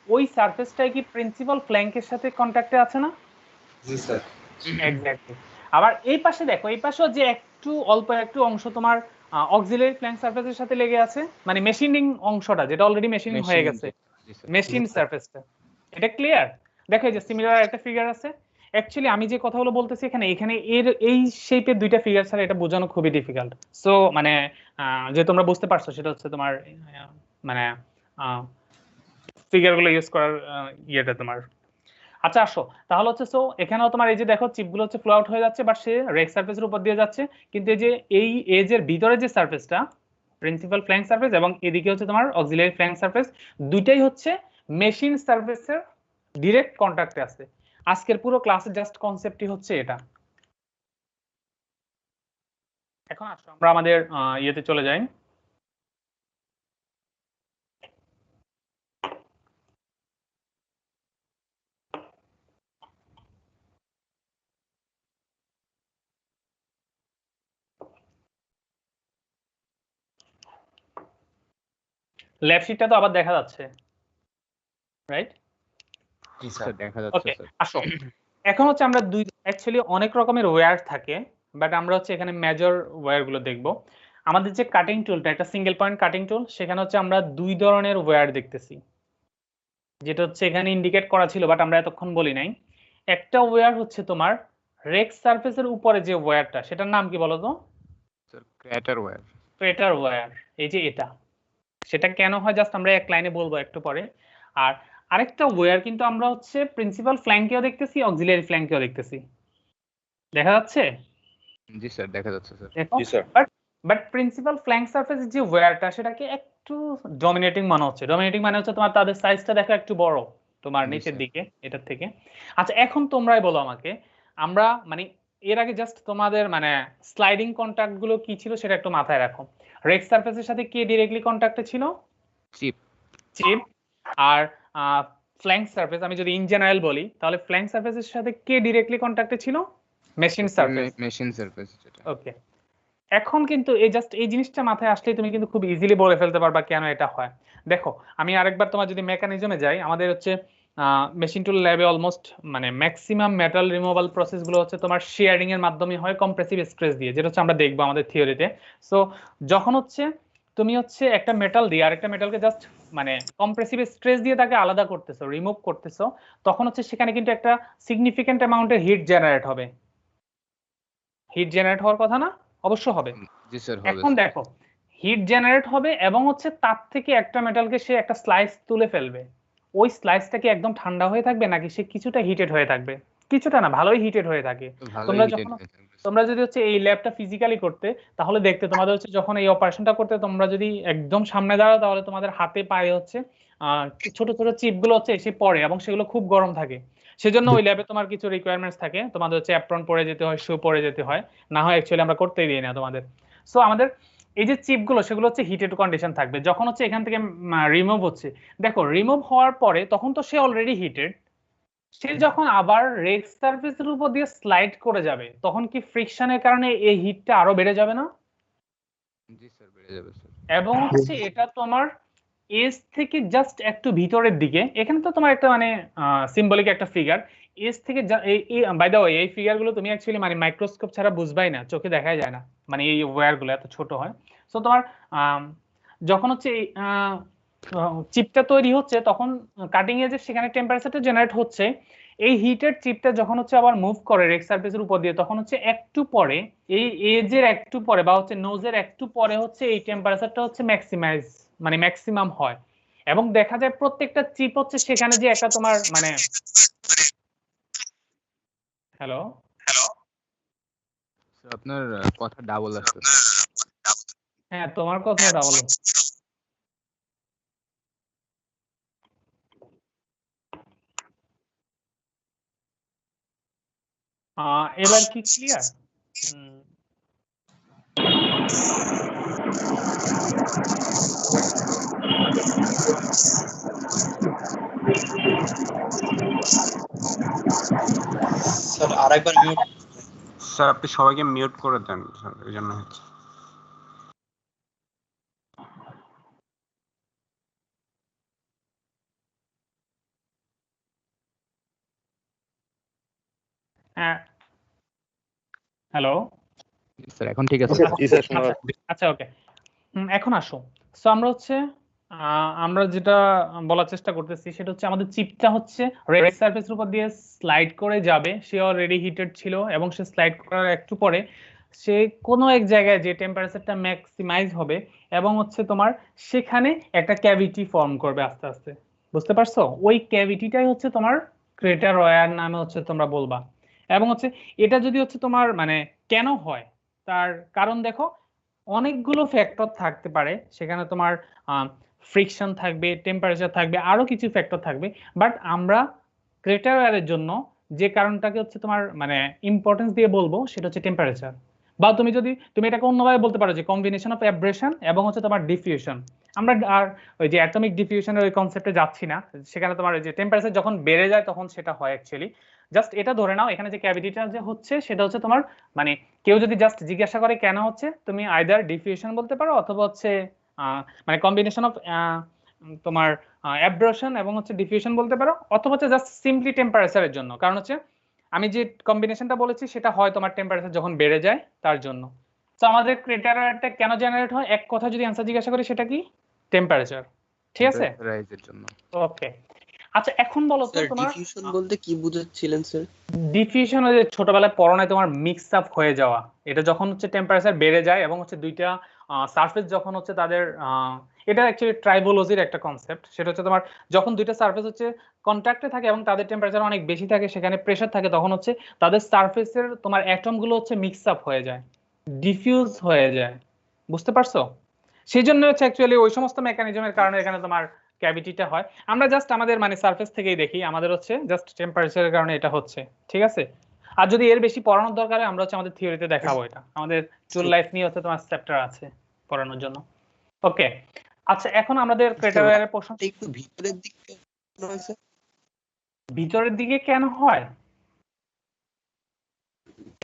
ওই সারফেসটাই কি প্রিন্সিপাল ফ্ল্যাঙ্কের সাথে কন্টাক্টে আছে না? জি স্যার। এক্স্যাক্টলি। আবার এই পাশে দেখো, এই পাশেও যে একটু অল্প একটু অংশ তোমার অক্সিলারি ফ্ল্যাঙ্ক সারফেসের সাথে লেগে আছে, মানে মেশিনিং অংশটা যেটা অলরেডি মেশিনিং হয়ে গেছে, জি স্যার। মেশিন সারফেসটা। এটা ক্লিয়ার? দেখো এই যে সিমিলার একটা ফিগার আছে। অ্যাকচুয়ালি আমি যে কথাগুলো বলতেছি এখানে এখানে এর এই শেপের দুইটা ফিগার ছাড়া এটা বোঝানো খুবই ডিফিকাল্ট। সো মানে যে তোমরা বুঝতে পারছো সেটা হচ্ছে তোমার মানে ফিগারগুলো ইউজ করার ইয়েটা তোমার। আচ্ছা আসো তাহলে হচ্ছে, সো এখানেও তোমার এই যে দেখো চিপগুলো হচ্ছে ফ্লো আউট হয়ে যাচ্ছে, বাট সে রেক সারফেসের উপর দিয়ে যাচ্ছে। কিন্তু এই যে এই এজের ভিতরে যে সারফেসটা প্রিন্সিপাল ফ্ল্যাঙ্ক সারফেস এবং এদিকে হচ্ছে তোমার অক্সিলারি ফ্ল্যাঙ্ক সারফেস, দুইটাই হচ্ছে মেশিন সারফেসের ডিরেক্ট কন্টাক্টে আছে। আজকের পুরো ক্লাসের জাস্ট কনসেপ্টই হচ্ছে এটা। এখন আসো আমরা আমাদের ইয়েতে চলে যাই। ল্যাব শিটটা তো আবার দেখা যাচ্ছে, রাইট? জি স্যার দেখা যাচ্ছে ওকে স্যার। আসো, এখন হচ্ছে আমরা দুই অ্যাকচুয়ালি অনেক রকমের ওয়্যার থাকে, বাট আমরা হচ্ছে এখানে মেজর ওয়্যার গুলো দেখব। আমাদের যে কাটিং টুলটা একটা সিঙ্গেল পয়েন্ট কাটিং টুল, সেখানে হচ্ছে আমরা দুই ধরনের ওয়্যার দেখতেছি, যেটা হচ্ছে এখানে ইন্ডিকেট করা ছিল বাট আমরা এতক্ষণ বলি নাই। একটা ওয়্যার হচ্ছে তোমার রেক সারফেসের উপরে যে ওয়্যারটা, সেটার নাম কি বলো তো? Sir crater wear. Crater wear. এই যে এটা, সেটা কেন হয় জাস্ট আমরা এক লাইনে বলবো একটু পরে। আর আরেকটা ওয়্যার কিন্তু আমরা হচ্ছে প্রিন্সিপাল ফ্ল্যাঙ্কেও দেখতেছি, অক্সিলারি ফ্ল্যাঙ্কেও দেখতেছি। দেখা যাচ্ছে? জি স্যার দেখা যাচ্ছে স্যার। দেখো, বাট প্রিন্সিপাল ফ্ল্যাঙ্ক সারফেসের যে ওয়্যারটা সেটাকে একটু ডমিনেটিং মনে হচ্ছে। ডমিনেটিং মানে হচ্ছে তোমার তাদের সাইজটা দেখো একটু বড় তোমার জি নিচের স্যার। দিকে এটার থেকে। আচ্ছা এখন তোমরাই বলো আমাকে, আমরা মানে এর আগে জাস্ট তোমাদের মানে স্লাইডিং কন্টাক্ট গুলো কি ছিল সেটা একটু মাথায় রাখো। রেক সারফেসের সাথে কে ডিরেক্টলি কন্টাক্টে ছিল? চিপ। চিপ। আর ফ্ল্যাঙ্ক সারফেস আমি যদি ইন জেনারেল বলি, তাহলে ফ্ল্যাঙ্ক সারফেসের সাথে কে ডিরেক্টলি কন্টাক্টে ছিল? Machine surface. মেশিন সারফেস যেটা। ওকে, এখন কিন্তু এই জাস্ট এই জিনিসটা মাথায় আসলেই তুমি কিন্তু খুব ইজিলি বলে ফেলতে পারবা কেন এটা হয়। দেখো আমি আরেকবার তোমার যদি মেকানিজমে যাই, আমাদের হচ্ছে মেশিন টুল ল্যাবে অলমোস্ট মানে ম্যাক্সিমাম মেটাল রিমুভাল প্রসেস গুলো হচ্ছে তোমার শেয়ারিং এর মাধ্যমে হয়, কম্প্রেসিভ স্ট্রেস দিয়ে, যেটা হচ্ছে আমরা দেখবো আমাদের থিওরিতে। সো যখন হচ্ছে তুমি হচ্ছে একটা মেটাল দিয়ে আরেকটা মেটালকে জাস্ট মানে কম্প্রেসিভ স্ট্রেস দিয়ে তাকে আলাদা করতেছো, রিমুভ করতেছো, তখন হচ্ছে সেখানে কিন্তু একটা সিগনিফিক্যান্ট অ্যামাউন্টের হিট জেনারেট হবে। হিট জেনারেট হওয়ার কথা না? অবশ্য হবে। জি স্যার হবে। এখন দেখো হিট জেনারেট হবে এবং হচ্ছে তার থেকে একটা মেটালকে সে একটা স্লাইস তুলে ফেলবে। ওই স্লাইসটা কি একদম ঠান্ডা হয়ে থাকবে নাকি সে কিছুটা হিটেড হয়ে থাকবে? কিছুটা না, ভালোই হিটেড হয়ে থাকে। ভালোই তোমরা হিটেড যখন হয়ে থাকবে। তোমরা যদি হচ্ছে এই ল্যাবটা ফিজিক্যালি করতে, তাহলে দেখতে তোমাদের হচ্ছে যখন এই অপারেশনটা করতে তোমরা যদি একদম সামনে দাঁড়াও, তাহলে তোমাদের হাতে পায়ে হচ্ছে ছোট ছোট চিপ গুলো হচ্ছে এসে পড়ে এবং সেগুলো খুব গরম থাকে। সেজন্য ওই ল্যাবে তোমার কিছু রিকোয়ারমেন্টস থাকে, তোমাদের হচ্ছে অ্যাপ্রন পরে যেতে হয়, শু পরে যেতে হয়, না হয় অ্যাকচুয়ালি আমরা করতেই দিই না তোমাদের। সো আমাদের এই যে চিপ গুলো সেগুলো হচ্ছে হিটেড কন্ডিশন থাকবে যখন হচ্ছে এখান থেকে রিমুভ হচ্ছে। দেখো রিমুভ হওয়ার পরে তখন তো সে অলরেডি হিটেড, সে যখন আবার রেক সারফেসের উপর দিয়ে স্লাইড করে যাবে তখন কি ফ্রিকশনের কারণে এই হিটটা আরো বেড়ে যাবে না? জি স্যার বেড়ে যাবে স্যার। এবং হচ্ছে এটা তোমার এজ থেকে জাস্ট একটু ভিতরের দিকে, এখানে তো তোমার একটা মানে সিম্বলিক একটা ফিগার, এজ থেকে বাই দ্য ওয়ে এই ফিগার গুলো তুমি অ্যাকচুয়ালি মানে মাইক্রোস্কোপ ছাড়া বুঝবাই না, চোখে দেখাই যায় না, মানে এই ওয়্যার গুলো এত ছোট হয়। সো তোমার যখন হচ্ছে চিপটা তৈরি হচ্ছে তখন কাটিং এজে সেখানে টেম্পারেচারটা জেনারেট হচ্ছে। এই হিটেড চিপটা যখন হচ্ছে আবার মুভ করে রেক সারফেসের উপর দিয়ে, তখন হচ্ছে একটু পরে এই এজের একটু পরে বা হচ্ছে নোজের একটু পরে হচ্ছে এই টেম্পারেচারটা হচ্ছে ম্যাক্সিমাইজ মানে ম্যাক্সিমাম হয়। এবং দেখা যায় প্রত্যেকটা চিপ হচ্ছে সেখানে যে একটা তোমার মানে হ্যালো স্যার আপনার কথা ডাবল আসছে। হ্যাঁ তোমার কথাটা বলো। এবার কি ক্লিয়ার? স্যার আরেকবার মিউট। স্যার আপনি সবাইকে মিউট করে দেন স্যার, এই জন্য হচ্ছে। হ্যাঁ, হ্যালো। স্যার এখন ঠিক আছে। আচ্ছা, ওকে। এখন আসো। সো আমরা হচ্ছে আমরা যেটা বলার চেষ্টা করতেছি সেটা হচ্ছে আমাদের চিপটা হচ্ছে রেড সারফেসের উপর দিয়ে স্লাইড করে যাবে। সে অলরেডি হিটেড ছিল এবং সে স্লাইড করার একটু পরে সে কোনো এক জায়গায় যে টেম্পারেচারটা ম্যাক্সিমাইজ হবে এবং হচ্ছে তোমার সেখানে একটা ক্যাভিটি ফর্ম করবে আস্তে আস্তে। বুঝতে পারছো? ওই ক্যাভিটিটাই হচ্ছে তোমার ক্রেটার ওয়্যার নামে হচ্ছে তোমরা বলবা। এবং হচ্ছে এটা যদি হচ্ছে তোমার মানে কেন হয় তার কারণ দেখো, অনেকগুলো ফ্যাক্টর থাকতে পারে সেখানে। তোমার ফ্রিকশন থাকবে, টেম্পারেচার থাকবে, আরো কিছু ফ্যাক্টর থাকবে। বাট আমরা ক্রেটার ওয়্যারের জন্য যে কারণটাকে হচ্ছে তোমার মানে ইম্পর্টেন্স দিয়ে বলবো সেটা হচ্ছে টেম্পারেচার। বা তুমি এটাকে অন্যভাবে বলতে পারো যে কম্বিনেশন অফ অ্যাব্রেশন এবং হচ্ছে তোমার ডিফিউশন। আমরা আর ওই যে অ্যাটমিক ডিফিউশনের ওই কনসেপ্টে যাচ্ছি না। সেখানে তোমার ওই যে টেম্পারেচার যখন বেড়ে যায় তখন সেটা হয় অ্যাকচুয়ালি। জাস্ট এটা ধরে নাও এখানে যে ক্যাভিটিটা যে হচ্ছে সেটা হচ্ছে তোমার মানে কেউ যদি জাস্ট জিজ্ঞাসা করে কেন হচ্ছে, তুমি আইদার ডিফিউশন বলতে পারো অথবা হচ্ছে মানে কম্বিনেশন অফ তোমার অ্যাব্রেশন এবং হচ্ছে ডিফিউশন বলতে পারো, অথবা হচ্ছে জাস্ট সিম্পলি টেম্পারেচারের জন্য। কারণ হচ্ছে আমি যে কম্বিনেশনটা বলেছি সেটা হয় তোমার টেম্পারেচার যখন বেড়ে যায় তার জন্য। তো আমাদের ক্রেটারটা কেন জেনারেট হয়, এক কথা যদি অ্যান্সার জিজ্ঞাসা করি সেটা কি? টেম্পারেচার। ঠিক আছে, রাইজের জন্য। ওকে। আচ্ছা এখন বলো তো তোমার ডিফিউশন বলতে কি বুঝাচ্ছিলেন স্যার? ডিফিউশন ওই যে ছোটবেলায় পড়ায় তোমার মিক্স আপ হয়ে যাওয়া। এটা যখন হচ্ছে টেম্পারেচার বেড়ে যায় এবং হচ্ছে দুইটা সারফেস যখন হচ্ছে তাদের এটা অ্যাকচুয়ালি ট্রাইবোলজির একটা কনসেপ্ট। সেটা হচ্ছে তোমার যখন দুইটা সারফেস হচ্ছে কন্ট্যাক্টে থাকে এবং তাদের টেম্পারেচার অনেক বেশি থাকে, সেখানে প্রেসার থাকে, তখন হচ্ছে তাদের সারফেসের তোমার অ্যাটম গুলো হচ্ছে মিক্স আপ হয়ে যায়, ডিফিউজ হয়ে যায়। বুঝতে পারছো? সেই জন্য হচ্ছে অ্যাকচুয়ালি ওই সমস্ত মেকানিজমের কারণে এখানে তোমার ক্যাভিটিটা হয়। আমরা জাস্ট আমাদের মানে সারফেস থেকেই দেখি, আমাদের হচ্ছে জাস্ট টেম্পারেচারের কারণে এটা হচ্ছে। ঠিক আছে, আর যদি এর বেশি পড়ানোর দরকার হয় আমরা হচ্ছে আমাদের থিওরিতে দেখাবো। এটা আমাদের চুল লাইফ নিয়ে হচ্ছে তোমার চ্যাপ্টার আছে পড়ানোর জন্য। ওকে, আচ্ছা এখন আমাদের ক্রেটার ওয়্যারের প্রশ্ন একটু ভিতরের দিকে নয় স্যার? ভিতরের দিকে কেন হয়?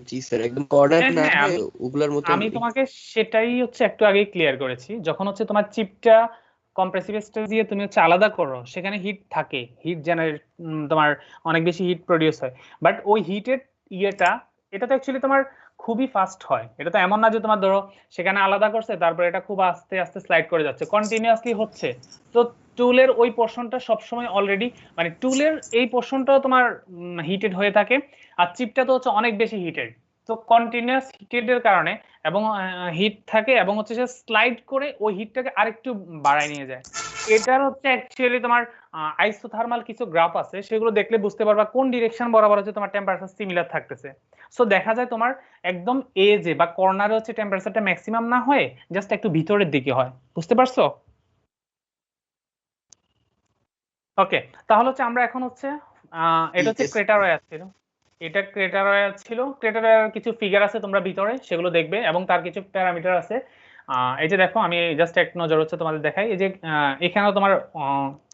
জি স্যার, একদম কর্নার হ্যাঁ, না হ্যাঁ, হয়ে ওগুলার মতো। আমি তোমাকে সেটাই হচ্ছে একটু আগেই ক্লিয়ার করেছি। যখন হচ্ছে তোমার চিপটা কম্প্রেসিভ স্টেজ দিয়ে তুমি হচ্ছে আলাদা করো, সেখানে হিট থাকে, হিট জেনারেট, তোমার অনেক বেশি হিট প্রডিউস হয়। বাট ওই হিটের এটা তো অ্যাকচুয়ালি তোমার খুবই ফাস্ট হয়। এটা তো এমন না যে তোমার ধরো সেখানে আলাদা করছে তারপর এটা খুব আস্তে আস্তে স্লাইড করে যাচ্ছে, কন্টিনিউয়াসলি হচ্ছে। তো টুলের ওই পোর্শনটা সবসময় অলরেডি মানে টুলের এই পোর্শনটাও তোমার হিটেড হয়ে থাকে, আর চিপটা তো হচ্ছে অনেক বেশি হিটেড। তো কন্টিনিউয়াস হিটের কারণে এবং হিট থাকে এবং হচ্ছে সে স্লাইড করে ওই হিটটাকে আরেকটু বাড়ায় নিয়ে যায়। এটার হচ্ছে অ্যাকচুয়ালি তোমার আইসোথার্মাল কিছু গ্রাফ আছে, সেগুলো দেখলে বুঝতে পারবা কোন ডিরেকশন বরাবর হচ্ছে তোমার টেম্পারেচার সিমিলার থাকতেছে। সো দেখা যায় তোমার একদম এজে বা কর্নারে হচ্ছে টেম্পারেচারটা ম্যাক্সিমাম না হয়ে জাস্ট একটু ভিতরের দিকে হয়। বুঝতে পারছো? ওকে, তাহলে হচ্ছে আমরা এখন হচ্ছে এটা হচ্ছে ক্রেটার ওয়্যার ছিল। এটা ক্রেটার ওয়্যার ছিল। ক্রেটার ওয়্যার কিছু ফিগার আছে তোমরা ভিতরে, সেগুলো দেখবে এবং তার কিছু প্যারামিটার আছে। এই যে দেখো আমি জাস্ট এক নজর হচ্ছে তোমাদের দেখাই। এই যে এখানেও তোমার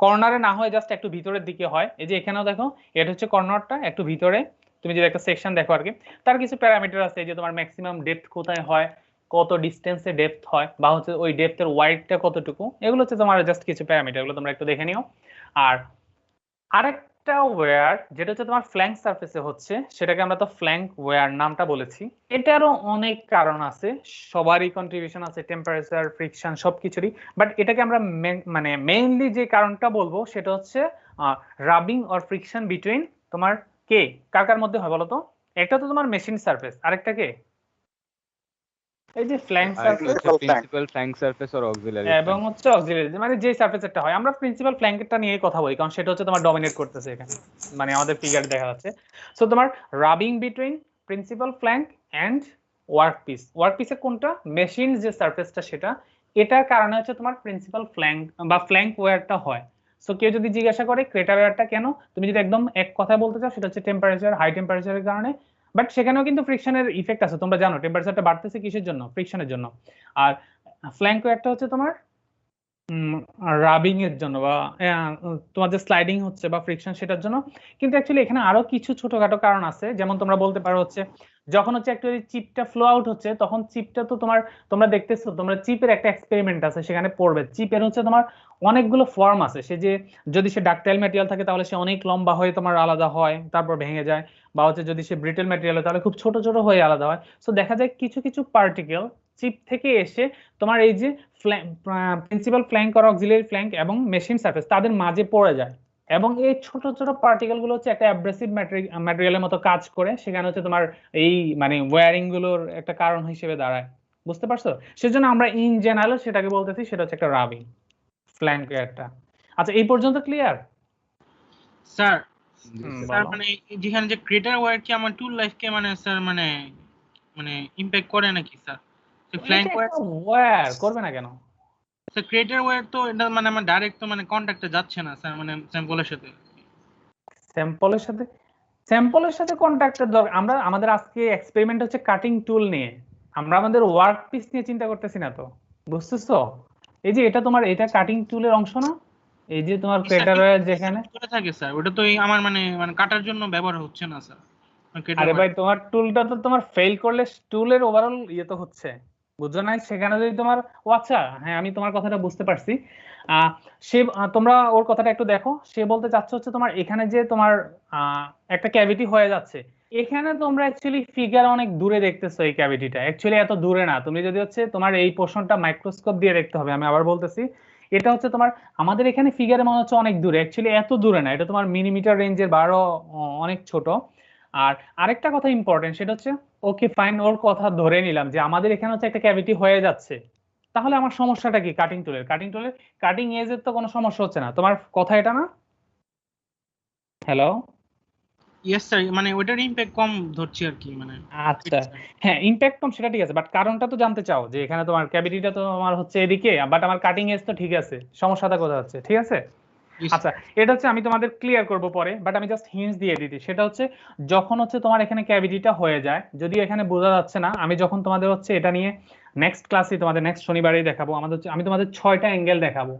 কর্নারে না হয় জাস্ট একটু ভিতরের দিকে হয়। এই যে এখানেও দেখো এটা হচ্ছে কর্নারটা একটু ভিতরে। তুমি যদি একটা সেকশন দেখো আর কি, তার কিছু প্যারামিটার আছে। এই যে তোমার ম্যাক্সিমাম ডেপথ কোথায় হয়, কত ডিস্টেন্সে ডেপথ হয়, বা হচ্ছে ওই ডেপথের ওয়াইডটা কতটুকু, এগুলো হচ্ছে তোমার জাস্ট কিছু প্যারামিটার, এগুলো তোমরা একটু দেখে নিও। আর আরেকটা ওয়্যার যেটা হচ্ছে তোমার ফ্ল্যাঙ্ক সারফেসে হচ্ছে, সেটাকে আমরা তো ফ্ল্যাঙ্ক ওয়্যার নামটা বলেছি। এটারও অনেক কারণ আছে, সবারই কন্ট্রিবিউশন আছে, টেম্পারেচার, ফ্রিকশন সবকিছুরই। বাট এটাকে আমরা মানে মেইনলি যে কারণটা বলবো সেটা হচ্ছে রাবিং অর ফ্রিকশন বিটুইন তোমার কার কার মধ্যে হয় বলো তো? একটা তো তোমার মেশিন সারফেস, আরেকটা কে? এই যে flank surface, principal flank surface আর অক্সিলারি এবং হচ্ছে অক্সিলারি, মানে যে সারফেসটা হয়। আমরা প্রিন্সিপাল ফ্ল্যাঙ্কেরটা নিয়ে কথা বলি কারণ সেটা হচ্ছে তোমার ডমিনেট করতেছে এখানে, মানে আমাদের ফিগার দেখা যাচ্ছে। সো তোমার rubbing between principal flank and workpiece. ওয়ার্কপিসের কোনটা? মেশিন যে সারফেসটা সেটা, এটার কারণে হচ্ছে তোমার প্রিন্সিপাল ফ্ল্যাঙ্ক বা ফ্ল্যাঙ্ক ওয়্যারটা হয়। সো কেউ যদি জিজ্ঞাসা করে ক্রেটার ওয়্যারটা কেন, তুমি যদি একদম এক কথায় বলতে চাও সেটা হচ্ছে টেম্পারেচার, হাই টেম্পারেচারের কারণে। বাট সেখানেও কিন্তু ফ্রিকশনের ইফেক্ট আছে, তোমরা জানো টেম্পারেচারটা বাড়তেছে কিসের জন্য? ফ্রিকশনের জন্য। আর ফ্ল্যাঙ্ক ওয়্যারটা হচ্ছে তোমার রাবিং এর জন্য বা তোমার যে স্লাইডিং হচ্ছে বা ফ্রিকশন সেটার জন্য। কিন্তু অ্যাকচুয়ালি এখানে আরো কিছু ছোটখাটো কারণ আছে, যেমন তোমরা বলতে পারো হচ্ছে যখন হচ্ছে অ্যাকচুয়ালি চিপটা ফ্লো আউট হচ্ছে তখন চিপটা তো তোমরা দেখতেছো, তোমরা চিপের একটা এক্সপেরিমেন্ট আছে সেখানে পড়বে। চিপের হচ্ছে তোমার অনেকগুলো ফর্ম আছে, সে যে যদি সে ডাকটাইল ম্যাটেরিয়াল থাকে তাহলে সে অনেক লম্বা হয়ে তোমার আলাদা হয় তারপর ভেঙে যায়, বা হচ্ছে যদি সে ব্রিটেল ম্যাটেরিয়াল হয় তাহলে খুব ছোট ছোট হয়ে আলাদা হয়। সো দেখা যায় কিছু কিছু পার্টিকেল চিপ থেকে এসে তোমার এই যে প্রিন্সিপাল ফ্ল্যাঙ্ক আর অক্সিলারি ফ্ল্যাঙ্ক এবং মেশিন সারফেস তাদের মাঝে পড়ে যায়, এবং এই ছোট ছোট পার্টিকেল গুলো হচ্ছে একটা অ্যাব্রেসিভ ম্যাটেরিয়ালের মতো কাজ করে, সেখানে হচ্ছে তোমার এই মানে ওয়্যারিং গুলোর একটা কারণ হিসেবে দাঁড়ায়। বুঝতে পারছো? সেজন্য আমরা ইন জেনারেল সেটাকে বলতেছি সেটা হচ্ছে একটা রাবিং ফ্ল্যাঙ্ক ওয়্যারটা। আচ্ছা, এই পর্যন্ত ক্লিয়ার? স্যার স্যার বলো। মানে যেখানে যে ক্রিয়েটার ওয়্যার কি আমার টুল লাইফকে মানে স্যার মানে মানে ইমপ্যাক্ট করে নাকি স্যার? ফ্ল্যাঙ্ক ওয়্যার ওয়্যার করবে না কেন? স্যার ক্রিয়েটার ওয়্যার তো এটা মানে আমার ডাইরেক্ট তো মানে কন্টাক্টে যাচ্ছে না স্যার, মানে স্যাম্পলের সাথে। স্যাম্পলের সাথে কন্ট্যাক্টের দরকার। আমরা আমাদের আজকে এক্সপেরিমেন্ট হচ্ছে কাটিং টুল নিয়ে, আমরা আমাদের ওয়ার্ক পিস নিয়ে চিন্তা করতেছি না তো। বুঝতেছো? এই যে এটা তোমার এটা কাটিং টুলের অংশ না, এই যে তোমার ক্রেটার ওয়্যার যেখানে করে থাকে স্যার, ওটা তো এই আমার মানে মানে কাটার জন্য ব্যবহার হচ্ছে না স্যার। আরে ভাই তোমার টুলটা তো তোমার ফেল করলে টুলের ওভারঅল ইয়ে তো হচ্ছে, বুঝছো না? সেখানে যদি তোমার ও আচ্ছা হ্যাঁ আমি তোমার কথাটা বুঝতে পারছি। তোমরা ওর কথাটা একটু দেখো, সে বলতে চাচ্ছে হচ্ছে তোমার এখানে যে তোমার একটা ক্যাভিটি হয়ে যাচ্ছে, এখানে তোমরা অ্যাকচুয়ালি ফিগার অনেক দূরে দেখতেছো, এই ক্যাভিটিটা অ্যাকচুয়ালি এত দূরে না। তুমি যদি হচ্ছে তোমার এই পোর্শনটা মাইক্রোস্কোপ দিয়ে দেখতে হবে, আমি আবার বলতেছি এটা হচ্ছে তোমার আমাদের এখানে ফিগারে মনে হচ্ছে অনেক দূরে, অ্যাকচুয়ালি এত দূরে না, এটা তোমার মিলিমিটার রেঞ্জের বা আরো অনেক ছোট। আর আরেকটা কথা ইম্পর্টেন্ট সেটা হচ্ছে ওকে ফাইন, ওর কথা ধরে নিলাম যে আমাদের এখানে হচ্ছে একটা ক্যাভিটি হয়ে যাচ্ছে, তাহলে আমার সমস্যাটা কি? কাটিং টুলের কাটিং এজের তো কোনো সমস্যা হচ্ছে না, তোমার কথা এটা না? হ্যালো? ইয়েস স্যার, মানে ওটার ইমপ্যাক্ট কম ধরছি আর কি মানে। আচ্ছা হ্যাঁ, ইমপ্যাক্ট কম সেটা ঠিক আছে, বাট কারণটা তো জানতে চাও যে এখানে তোমার ক্যাভিটিটা তো আমার হচ্ছে এদিকে, বাট আমার কাটিং এজ তো ঠিক আছে, সমস্যাটা কোথায় হচ্ছে? ঠিক আছে। আচ্ছা, এটা হচ্ছে আমি তোমাদের ক্লিয়ার করব পরে, বাট আমি জাস্ট হিন্টস দিয়ে দিচ্ছি। সেটা হচ্ছে যখন হচ্ছে তোমার এখানে ক্যাভিটিটা হয়ে যায়, যদি এখানে বোঝা যাচ্ছে না, আমি যখন তোমাদের হচ্ছে এটা নিয়ে নেক্সট ক্লাসে তোমাদের নেক্সট শনিবারেই দেখাবো, আমাদের আমি তোমাদের 6টা অ্যাঙ্গেল দেখাবো।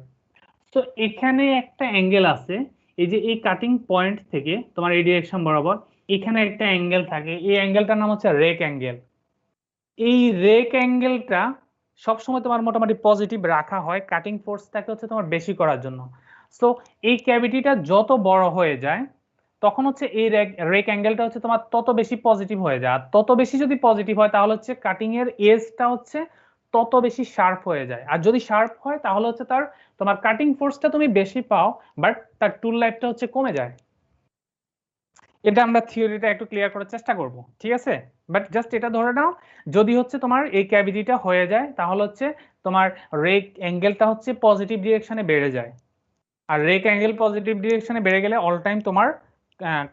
তো এখানে একটা অ্যাঙ্গেল আছে, এই যে এই কাটিং পয়েন্ট থেকে তোমার এই ডিরেকশন বরাবর এখানে একটা অ্যাঙ্গেল থাকে, এই অ্যাঙ্গেলটার নাম হচ্ছে রেক অ্যাঙ্গেল। এই রেক অ্যাঙ্গেলটা সবসময় তোমার মোটামুটি পজিটিভ রাখা হয় কাটিং ফোর্সটাকে হচ্ছে তোমার বেশি করার জন্য। সো এই ক্যাভিটিটা যত বড় হয়ে যায় তখন হচ্ছে এই রেক অ্যাঙ্গেলটা হচ্ছে তোমার তত বেশি পজিটিভ হয়ে যায়, আর তত বেশি যদি পজিটিভ হয় তাহলে হচ্ছে কাটিং এর এজটা হচ্ছে তত বেশি শার্প হয়ে যায়, আর যদি শার্প হয় তাহলে হচ্ছে তোমার কাটিং ফোর্সটা তুমি বেশি পাও, বাট তার টুল লাইফটা হচ্ছে কমে যায়। এটা আমরা থিওরিটা একটু ক্লিয়ার করার চেষ্টা করব, ঠিক আছে? বাট জাস্ট এটা ধরে নাও, যদি হচ্ছে তোমার এই ক্যাভিটিটা হয়ে যায় তাহলে হচ্ছে তোমার রেক অ্যাঙ্গেলটা হচ্ছে পজিটিভ ডিরেকশনে বেড়ে যায়, আর রেক অ্যাঙ্গেল পজিটিভ ডিরেকশনে বেড়ে গেলে অল টাইম তোমার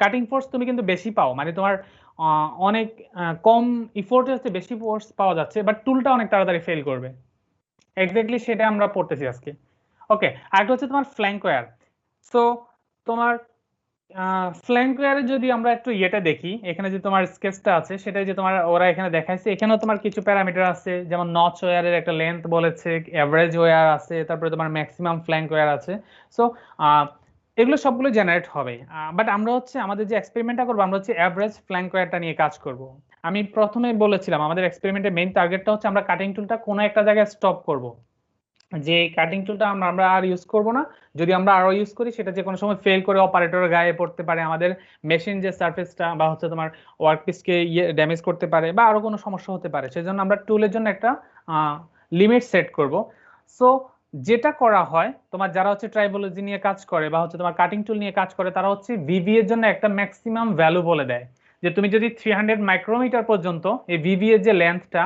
কাটিং ফোর্স তুমি কিন্তু বেশি পাও, মানে তোমার অনেক কম ইফোর্টে হচ্ছে বেশি ফোর্স পাওয়া যাচ্ছে, বাট টুলটা অনেক তাড়াতাড়ি ফেল করবে। এক্স্যাক্টলি সেটা আমরা পড়তেছি আজকে। ওকে, আরেকটা হচ্ছে তোমার ফ্ল্যাঙ্ক ওয়্যার। সো তোমার ফ্ল্যাঙ্ক ওয়্যারে যদি আমরা একটু ইয়েটা দেখি, এখানে যে তোমার স্কেচটা আছে সেটাই যে তোমার ওরা এখানে দেখাইছে, এখানেও তোমার কিছু প্যারামিটার আছে, যেমন নচ ওয়্যারের একটা লেন্থ বলেছে, এভারেজ ওয়্যার আছে, তারপরে তোমার ম্যাক্সিমাম ফ্ল্যাঙ্ক ওয়্যার আছে। সো এগুলো সবগুলো জেনারেট হবে, বাট আমরা হচ্ছে আমাদের যে এক্সপেরিমেন্টটা করবো আমরা হচ্ছে এভারেজ ফ্ল্যাঙ্ক ওয়্যারটা নিয়ে কাজ করব। আমি প্রথমে বলেছিলাম আমাদের এক্সপেরিমেন্টের মেইন টার্গেটটা হচ্ছে আমরা কাটিং টুলটা কোনো একটা জায়গায় স্টপ করব, যে কাটিং টুলটা আমরা আর ইউজ করব না, যদি আমরা আরো ইউজ করি সেটা যে কোনো সময় ফেল করে অপারেটরের গায়ে পড়তে পারে, আমাদের মেশিন যে সারফেসটা বা হচ্ছে তোমার ওয়ার্কপিসকে ড্যামেজ করতে পারে, বা আরো কোনো সমস্যা হতে পারে, সেজন্য আমরা টুলের জন্য একটা লিমিট সেট করব। সো যেটা করা হয় তোমার যারা হচ্ছে ট্রাইবোলজি নিয়ে কাজ করে বা হচ্ছে তোমার কাটিং টুল নিয়ে কাজ করে, তারা হচ্ছে ভিভি এর জন্য একটা ম্যাক্সিমাম ভ্যালু বলে দেয়, যে তুমি যদি 300 মাইক্রোমিটার পর্যন্ত এই ভিভি এর যে লেন্থটা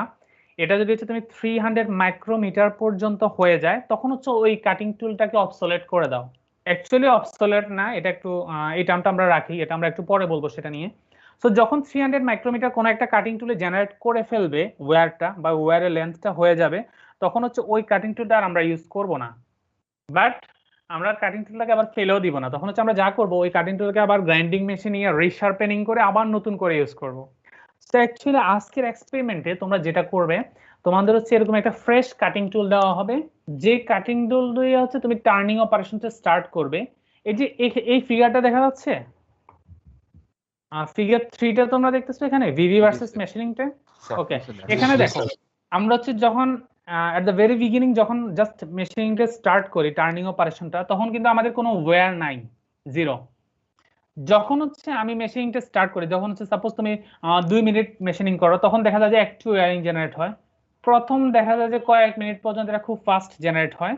এটা যদি হচ্ছে তুমি 300 মাইক্রোমিটার পর্যন্ত হয়ে যায় তখন হচ্ছে ওই কাটিং টুলটাকে অবসোলেট করে দাও। অ্যাকচুয়ালি অবসোলেট না, এটা একটু এই টার্মটা আমরা রাখি, এটা আমরা একটু পরে বলবো সেটা নিয়ে। সো যখন 300 মাইক্রোমিটার কোন একটা কাটিং টুলে জেনারেট করে ফেলবে ওয়্যারটা বা ওয়্যারের লেন্থটা হয়ে যাবে, তখন হচ্ছে ওই কাটিং টুলটা আর আমরা ইউজ করব না, বাট আমরা কাটিং টুলটাকে আবার ফেলেও দিব না। তখন হচ্ছে আমরা যা করব ওই কাটিং টুলকে আবার গ্রাইন্ডিং মেশিন নিয়ে রিশার্পেনিং করে আবার নতুন করে ইউজ করব। তো অ্যাকচুয়ালি আজকের এক্সপেরিমেন্টে তোমরা যেটা করবে, তোমাদের হচ্ছে এরকম একটা ফ্রেশ কাটিং টুল দেওয়া হবে, যে কাটিং টুল দিয়ে হচ্ছে তুমি টার্নিং অপারেশনটা স্টার্ট করবে। এই যে এই ফিগারটা দেখা যাচ্ছে, ফিগার 3টা তোমরা দেখতেছো এখানে, ভিভি ভার্সেস মেশিনিংটা। ওকে, এখানে দেখো আমরা হচ্ছে যখন এট দ্য ভেরি বিগিনিং যখন জাস্ট মেশিনিংটা স্টার্ট করি টার্নিং অপারেশনটা, তখন কিন্তু আমাদের কোনো ওয়্যার নাই, জিরো। যখন হচ্ছে আমি মেশিনিংটা স্টার্ট করি, যখন হচ্ছে সাপোজ তুমি 2 মিনিট মেশিনিং করো, তখন দেখা যায় যে একটু ওয়্যারিং জেনারেট হয়। প্রথম দেখা যায় যে কয়েক মিনিট পর্যন্ত এটা খুব ফাস্ট জেনারেট হয়।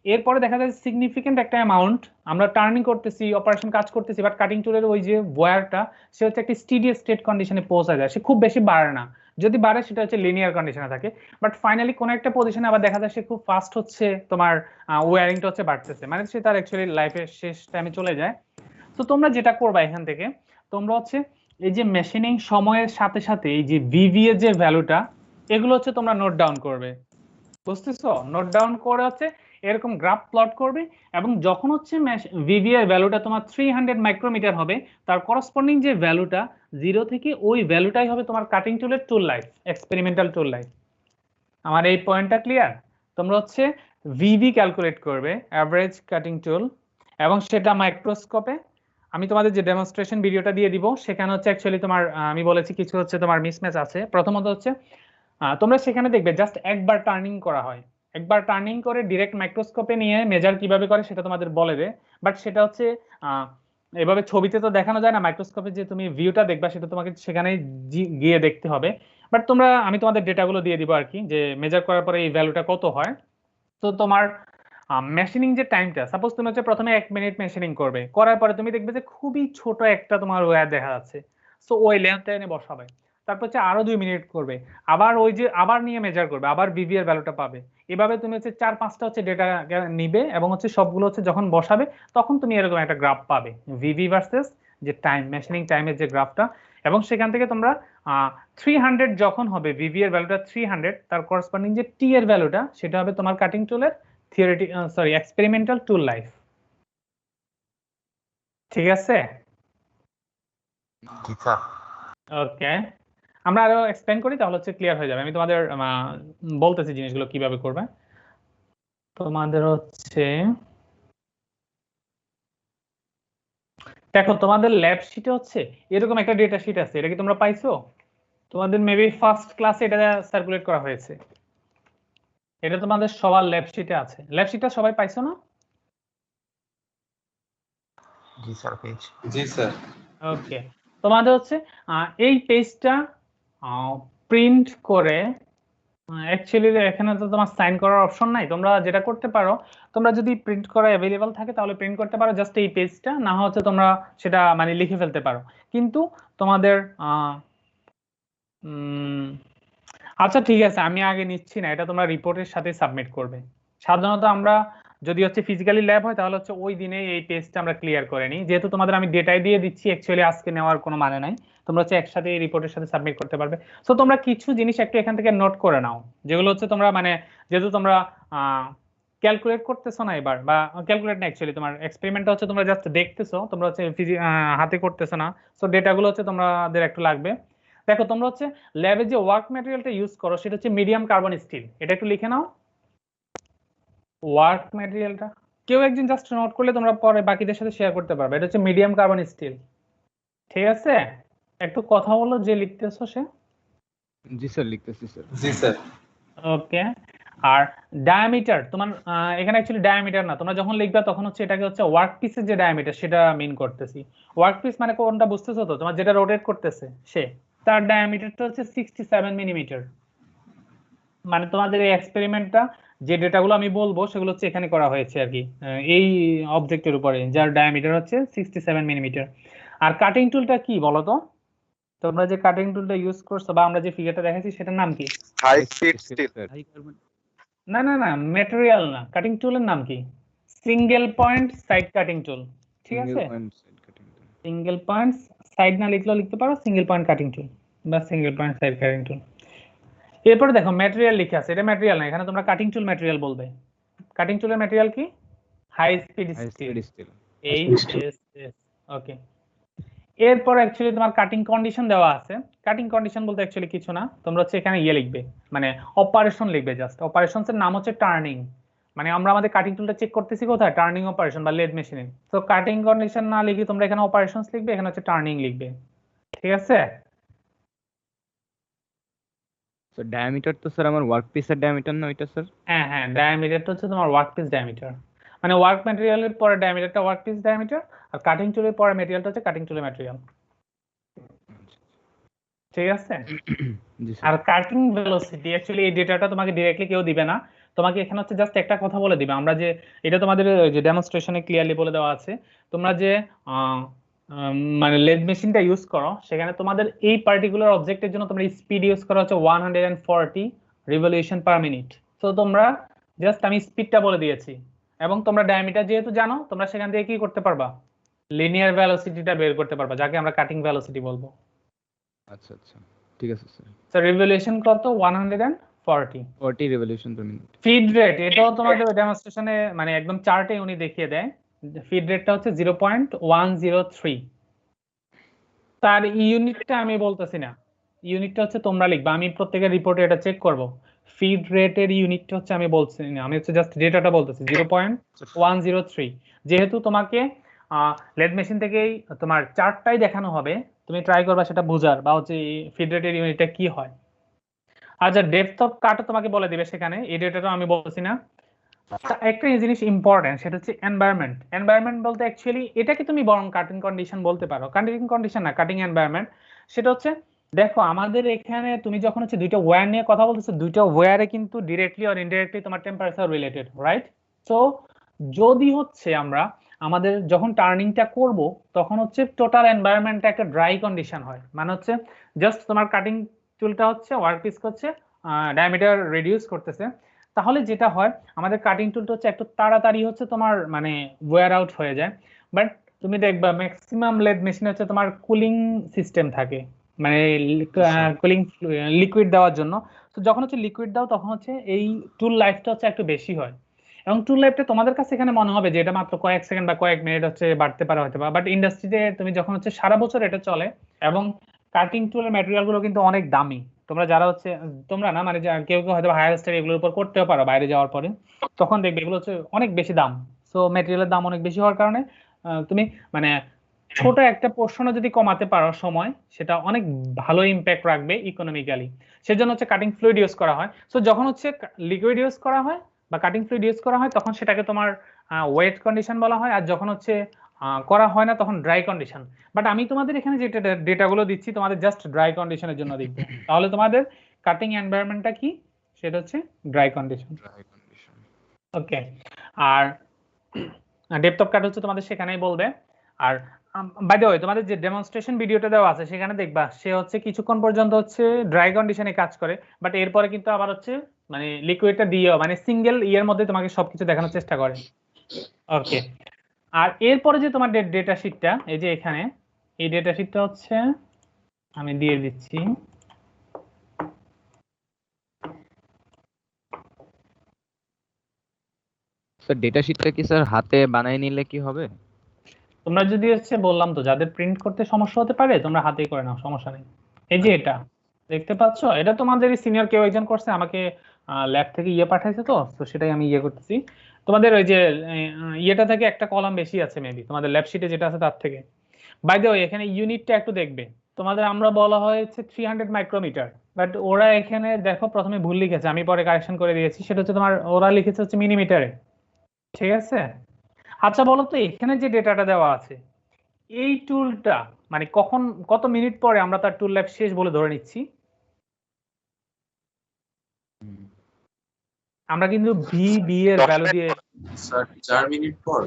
এরপরে দেখা যায় সিগনিফিকেন্ট একটা অ্যামাউন্ট আমরা টার্নিং করতেছি, অপারেশন কাজ করতেছি, বাট কাটিং টুলের ওই যে ওয়্যারটা সে হচ্ছে একটা স্টেডি স্টেট কন্ডিশনে পৌঁছা যায়, সে খুব বেশি বাড়ে না, যদি বাড়ে সেটা হচ্ছে লিনিয়ার কন্ডিশনে থাকে। বাট ফাইনালি কোন একটা পজিশনে আবার দেখা যায় সে খুব ফাস্ট হচ্ছে তোমার ওয়্যারিংটা হচ্ছে বাড়তেছে, মানে সে তার অ্যাকচুয়ালি লাইফের শেষ টাইমে চলে যায়। তো তোমরা যেটা করবা এখান থেকে, তোমরা হচ্ছে এই যে মেশিনিং সময়ের সাথে সাথে এই যে ভিভি এর যে ভ্যালুটা, এগুলো হচ্ছে তোমরা নোট ডাউন করবে, বুঝতেছো? নোট ডাউন করে হচ্ছে এরকম গ্রাফ প্লট করবে, এবং যখন হচ্ছে ভিভি এর ভ্যালুটা তোমার 300 মাইক্রোমিটার হবে, তার করসপন্ডিং যে ভ্যালুটা 0 থেকে ওই ভ্যালুটাই হবে তোমার কাটিং টুলের টুল লাইফ, এক্সপেরিমেন্টাল টুল লাইফ। আমার এই পয়েন্টটা ক্লিয়ার? তোমরা হচ্ছে ভিভি ক্যালকুলেট করবে, অ্যাভারেজ কাটিং টুল, এবং সেটা মাইক্রোস্কোপে। আমি তোমাদের যে ডেমনস্ট্রেশন ভিডিওটা দিয়ে দিব সেখানে হচ্ছে অ্যাকচুয়ালি তোমার আমি বলেছি কিছু হচ্ছে তোমার মিসম্যাচ আছে। প্রথমত হচ্ছে তোমরা সেখানে দেখবে জাস্ট একবার টার্নিং করা হয়, একবার টার্নিং করে ডিরেক্ট মাইক্রোস্কোপে নিয়ে মেজার কিভাবে করে সেটা তোমাদের বলে দেয়। বাট সেটা হচ্ছে এভাবে ছবিতে তো দেখানো যায় না, মাইক্রোস্কোপে যে তুমি ভিউটা দেখবা সেটা তোমাকে সেখানে গিয়ে দেখতে হবে। বাট তোমরা আমি তোমাদের ডেটাগুলো দিয়ে দিব আর কি, যে মেজার করার পরে এই ভ্যালুটা কত হয়। তো তোমার মেশিনিং যে টাইমটা, সাপোজ তুমি হচ্ছে প্রথমে 1 মিনিট মেশিনিং করবে, করার পরে তুমি দেখবে যে খুবই ছোট একটা তোমার ওয়্যার দেখা যাচ্ছে, সো ওই লেন্থটা এনে বসাবে। তারপর হচ্ছে আরো 2 মিনিট করবে, আবার ওই যে আবার নিয়ে মেজার করবে, আবার ভিভি এর ভ্যালুটা পাবে। এভাবে তুমি হচ্ছে 4-5টা হচ্ছে ডেটা নিবে, এবং হচ্ছে সবগুলো হচ্ছে যখন বসাবে তখন তুমি এরকম একটা গ্রাফ পাবে, ভিভি ভার্সেস যে টাইম, মেশিনিং টাইমের যে গ্রাফটা। এবং সেখান থেকে তোমরা 300 যখন হবে ভিভি এর ভ্যালুটা 300, তার করসপন্ডিং যে টি এর ভ্যালুটা সেটা হবে তোমার কাটিং টুলের এক্সপেরিমেন্টাল টুল লাইফ। ঠিক আছে? ওকে, আমরা আরো এক্সপ্লেইন করি তাহলে হচ্ছে ক্লিয়ার হয়ে যাবে। আমি তোমাদের বলতেছি জিনিসগুলো কিভাবে করবে। তোমাদের হচ্ছে দেখো, তোমাদের ল্যাব শিটে হচ্ছে এরকম একটা ডেটা শিট আছে, এটা কি তোমরা পাইছো? তোমাদের মেবি ফার্স্ট ক্লাসে এটা সার্কুলেট করা হয়েছে, এটা তোমাদের সবার ল্যাব শিটে আছে। ল্যাব শিটটা সবাই পাইছো না? জি স্যার পেয়েছি। জি স্যার। ওকে, তোমাদের হচ্ছে এই পেজটা প্রিন্ট করে, অ্যাকচুয়ালি এখানে তো তোমার সাইন করার অপশন নাই, তোমরা যেটা করতে পারো, তোমরা যদি প্রিন্ট করা অ্যাভেলেবল থাকে তাহলে প্রিন্ট করতে পারো জাস্ট এই পেজটা, না হচ্ছে তোমরা সেটা মানে লিখে ফেলতে পারো। কিন্তু তোমাদের আচ্ছা ঠিক আছে, আমি আগে নিচ্ছি না, এটা তোমরা রিপোর্টের সাথে সাবমিট করবে। সাধারণত আমরা যদি হচ্ছে ফিজিক্যালি ল্যাব হয় তাহলে হচ্ছে ওই দিনে এই পেজটা আমরা ক্লিয়ার করে নিই, যেহেতু তোমাদের আমি ডেটাই দিয়ে দিচ্ছি, অ্যাকচুয়ালি আজকে নেওয়ার কোনো মানে নাই, তোমরা হচ্ছে একসাথে এই রিপোর্টের সাথে সাবমিট করতে পারবে। সো তোমরা কিছু জিনিস একটু এখান থেকে নোট করে নাও, যেগুলো হচ্ছে তোমরা মানে যেহেতু তোমরা ক্যালকুলেট করতেছো না এবার, বা ক্যালকুলেট না অ্যাকচুয়ালি তোমার এক্সপেরিমেন্টটা হচ্ছে তোমরা জাস্ট দেখতেছো, তোমরা হচ্ছে হাতে করতেছো না, সো ডেটাগুলো হচ্ছে তোমাদের একটু লাগবে। দেখো তোমরা হচ্ছে ল্যাবে যে ওয়ার্ক ম্যাটেরিয়ালটা ইউজ করো সেটা হচ্ছে মিডিয়াম কার্বন স্টিল, এটা একটু লিখে নাও। ওয়ার্ক ম্যাটেরিয়ালটা কেউ একজন জাস্ট নোট করলে তোমরা পরে বাকিদের সাথে শেয়ার করতে পারবে, এটা হচ্ছে মিডিয়াম কার্বন স্টিল। ঠিক আছে, একটু কথা বলো যে লিখতেছো সে। জি স্যার লিখতেছি স্যার। জি স্যার। ওকে, আর ডায়ামিটার তোমার এখানে অ্যাকচুয়ালি ডায়ামিটার না, তোমরা যখন লিখবা তখন হচ্ছে এটাকে হচ্ছে ওয়ার্ক পিসের যে ডায়ামিটার সেটা মিন করতেছি। ওয়ার্ক পিস মানে কোনটা বুঝতেছো তো? তোমার যেটা রোটেট করতেছে সে, তার ডায়ামিটারটা হচ্ছে 67 মিলিমিটার। মানে তোমাদের এই এক্সপেরিমেন্টটা যে ডেটাগুলো আমি বলবো সেগুলো হচ্ছে এখানে করা হয়েছে আর কি, এই অবজেক্টের উপরে, যার ডায়ামিটার হচ্ছে 67 মিলিমিটার। আর কাটিং টুলটা কি বলো তো? তোমরা যে কাটিং টুলটা ইউজ করছো বা আমরা যে ফিগারটা দেখাচ্ছি সেটার নাম কি? High speed steel. না না না, ম্যাটেরিয়াল না, কাটিং টুলের নাম কি? Single point side cutting tool. ঠিক আছে, সিঙ্গেল পয়েন্ট সাইড না লিখলেও লিখতে পারো সিঙ্গেল পয়েন্ট কাটিং টুল বা সিঙ্গেল পয়েন্ট সাইড কাটিং টুল। এরপরে দেখো ম্যাটেরিয়াল লিখে আছে, এটা ম্যাটেরিয়াল না, এখানে তোমরা কাটিং টুল ম্যাটেরিয়াল বলবে। কাটিং টুলের ম্যাটেরিয়াল কি? High speed steel, HSS. Okay, এরপর অ্যাকচুয়ালি তোমার কাটিং কন্ডিশন দেওয়া আছে। কাটিং কন্ডিশন বলতে অ্যাকচুয়ালি কিছু না, তোমরা হচ্ছে এখানে ইয়ে লিখবে, মানে অপারেশন লিখবে। জাস্ট অপারেশনস এর নাম হচ্ছে টার্নিং, মানে আমরা আমাদের কাটিং টুলটা চেক করতেছি কোথায়, টার্নিং অপারেশন বা লেদ মেশিনে। তো কাটিং কন্ডিশন না লিখে তোমরা এখানে অপারেশনস লিখবে, এখানে হচ্ছে টার্নিং লিখবে, ঠিক আছে? তো ডায়ামিটার তো স্যার আমার ওয়ার্ক পিসের ডায়ামিটার না ওইটা স্যার? হ্যাঁ হ্যাঁ, ডায়ামিটারটা হচ্ছে তোমার ওয়ার্কপিস ডায়ামিটার, মানে ওয়ার্ক ম্যাটেরিয়ালের পরে ডায়ামিটারটা ওয়ার্কপিস ডায়ামিটার, আর কাটিং টুলের পরে ম্যাটেরিয়ালটা হচ্ছে কাটিং টুলের ম্যাটেরিয়াল, ঠিক আছে? জি আর স্যার। কাটিং ভেলোসিটি অ্যাকচুয়ালি এই ডেটাটা তোমাকে ডিরেক্টলি কেউ দিবে না, তোমাকে এখানে হচ্ছে জাস্ট একটা কথা বলে দিবে। আমরা যে এটা তোমাদের যে ডেমনস্ট্রেশনে ক্লিয়ারলি বলে দেওয়া আছে, তোমরা যে মানে লেদ মেশিনটা ইউজ করো সেখানে তোমাদের এই পার্টিকুলার অবজেক্টের জন্য তোমরা স্পিড ইউজ করা হচ্ছে 140 রিভলিউশন পার মিনিট। তো তোমরা জাস্ট আমি স্পিডটা বলে দিয়েছি, এবং তোমরা ডায়ামিটার যেহেতু জানো, তোমরা সেখান থেকে কি করতে পারবা, লিনিয়ার ভেলোসিটিটা বের করতে পারবা, যাকে আমরা কাটিং ভেলোসিটি বলবো। আচ্ছা আচ্ছা, ঠিক আছে স্যার। তো রিভলিউশন কত, 140 40 revolution per minute. Feed rate, এটাও তোমাদের ডেমনস্ট্রেশনে মানে একদম চার্টে উনি দেখিয়ে দেয়। ফিড রেটটা হচ্ছে 0.103। তার ইউনিটটা আমি বলতেছি না, ইউনিটটা হচ্ছে তোমরা লিখবা, আমি প্রত্যেকের রিপোর্টে এটা চেক করব। ফিড রেটের ইউনিটটা হচ্ছে আমি বলছি না, আমি হচ্ছে জাস্ট ডেটাটা বলতেছি 0.103। যেহেতু তোমাকে লেদ মেশিন থেকেই তোমার চার্টটাই দেখানো হবে, তুমি ট্রাই করবা সেটা বোঝার, বা হচ্ছে ফিড রেটের ইউনিটটা কি হয়। আচ্ছা, ডেপথ অফ কাটও তোমাকে বলে দিবে সেখানে, এই ডেটাটা আমি বলছি না। একটা জিনিস ইম্পর্টেন্ট, সেটা হচ্ছে এনভায়রনমেন্ট। এনভায়রনমেন্ট বলতে অ্যাকচুয়ালি এটাকে তুমি বরং কাটিং কন্ডিশন বলতে পারো, কাটিং কন্ডিশন না, কাটিং এনভায়রনমেন্ট। সেটা হচ্ছে দেখো আমাদের এখানে তুমি যখন হচ্ছে দুইটা ওয়্যার নিয়ে কথা বলতেছো, দুইটা ওয়্যারে কিন্তু ডিরেক্টলি অর ইনডিরেক্টলি তোমার টেম্পারেচার রিলেটেড, রাইট? সো যদি হচ্ছে আমরা আমাদের যখন টার্নিংটা করব তখন হচ্ছে টোটাল এনভায়রনমেন্টটা একটা ড্রাই কন্ডিশন হয়, মানে হচ্ছে জাস্ট তোমার কাটিং টুলটা হচ্ছে ওয়ার্কপিস হচ্ছে ডায়ামিটার রিডিউস করতেছে, তাহলে যেটা হয় আমাদের কাটিং টুলটা হচ্ছে একটু তাড়াতাড়ি হচ্ছে তোমার মানে ওয়্যার আউট হয়ে যায়। বাট তুমি দেখবা ম্যাক্সিমাম লেদ মেশিন হচ্ছে তোমার কুলিং সিস্টেম থাকে, মানে কুলিং লিকুইড দেওয়ার জন্য। তো যখন হচ্ছে লিকুইড দাও তখন হচ্ছে এই টুল লাইফটা হচ্ছে একটু বেশি হয়, এবং টুল লাইফটা তোমাদের কাছে এখানে মনে হবে যে এটা মাত্র কয়েক সেকেন্ড বা কয়েক মিনিট হচ্ছে বাড়তে পারে হয়তো, বাট ইন্ডাস্ট্রিতে তুমি যখন হচ্ছে সারা বছর এটা চলে, এবং কাটিং টুলের ম্যাটেরিয়াল গুলো কিন্তু অনেক দামি। তোমরা যারা হচ্ছে, তোমরা না মানে কেউ কেউ হয়তো হায়ার স্টাডি এগুলোর উপর করতেও পারো বাইরে যাওয়ার পরে, তখন দেখবে এগুলো হচ্ছে অনেক বেশি দাম। সো ম্যাটেরিয়ালের দাম অনেক বেশি হওয়ার কারণে তুমি মানে ছোট একটা পোর্শনও যদি কমাতে পারো সময়, সেটা অনেক ভালো ইম্প্যাক্ট রাখবে ইকোনমিক্যালি। সেজন্য হচ্ছে কাটিং ফ্লুইড ইউজ করা হয়। সো যখন হচ্ছে লিকুইড ইউজ করা হয় বা কাটিং ফ্লুইড ইউজ করা হয় তখন সেটাকে তোমার ওয়েট কন্ডিশন বলা হয়, আর যখন হচ্ছে করা হয় না তখন ড্রাই কন্ডিশন। বাট আমি তোমাদের এখানে যে ডেটাগুলো দিচ্ছি তোমাদের জাস্ট ড্রাই কন্ডিশনের জন্য দিচ্ছি, তাহলে তোমাদের কাটিং এনভায়রনমেন্টটা কি, সেটা হচ্ছে dry condition. Okay, R depth of কাট হচ্ছে তোমাদের সেখানেই বলবে। আর বাই দ্য ওয়ে তোমাদের যে ডেমনস্ট্রেশন ভিডিওটা দেওয়া আছে সেখানে দেখবা সে হচ্ছে কিছুক্ষণ পর্যন্ত হচ্ছে ড্রাই কন্ডিশনে কাজ করে, বাট এরপরে কিন্তু আবার হচ্ছে মানে লিকুইডটা দিয়েও মানে সিঙ্গেল ইয়ের মধ্যে তোমাকে সবকিছু দেখানোর চেষ্টা করে। ওকে, আর এরপরে যে তোমার ডেটা শিটটা, এই যে এখানে এই ডেটা শিটটা হচ্ছে আমি দিয়ে দিচ্ছি। স্যার ডেটা শিটটা কি স্যার হাতে বানাই নিলে কি হবে? তোমরা যদি হচ্ছে বললাম তো যাদের প্রিন্ট করতে সমস্যা হতে পারে তোমরা হাতেই করে নাও, সমস্যা নেই। এই যে এটা দেখতে পাচ্ছ, এটা তোমাদের সিনিয়র কেউ একজন করছে, আমাকে ল্যাব থেকে ইয়ে পাঠাইছে, তো সেটাই আমি ইয়ে করতেছি। তোমাদের ওই যে ইয়েটা থেকে একটা কলাম বেশি আছে মেবি তোমাদের ল্যাব শিটে যেটা আছে তার থেকে। বাই দ্য ওয়ে এখানে ইউনিটটা একটু দেখবে, তোমাদের আমরা বলা হয়েছে 300 মাইক্রোমিটার, বাট ওরা এখানে দেখো প্রথমে ভুল লিখেছে, আমি পরে কারেকশন করে দিয়েছি। সেটা হচ্ছে তোমার ওরা লিখেছে হচ্ছে মিলিমিটারে, ঠিক আছে? আচ্ছা বলো তো এখানে যে ডেটাটা দেওয়া আছে এই টুলটা মানে কখন কত মিনিট পরে আমরা তার টুল লাইফ শেষ বলে ধরে নিচ্ছি? আমরা কিন্তু ভি বি এর ভ্যালু দিয়ে স্যার 4 মিনিট পর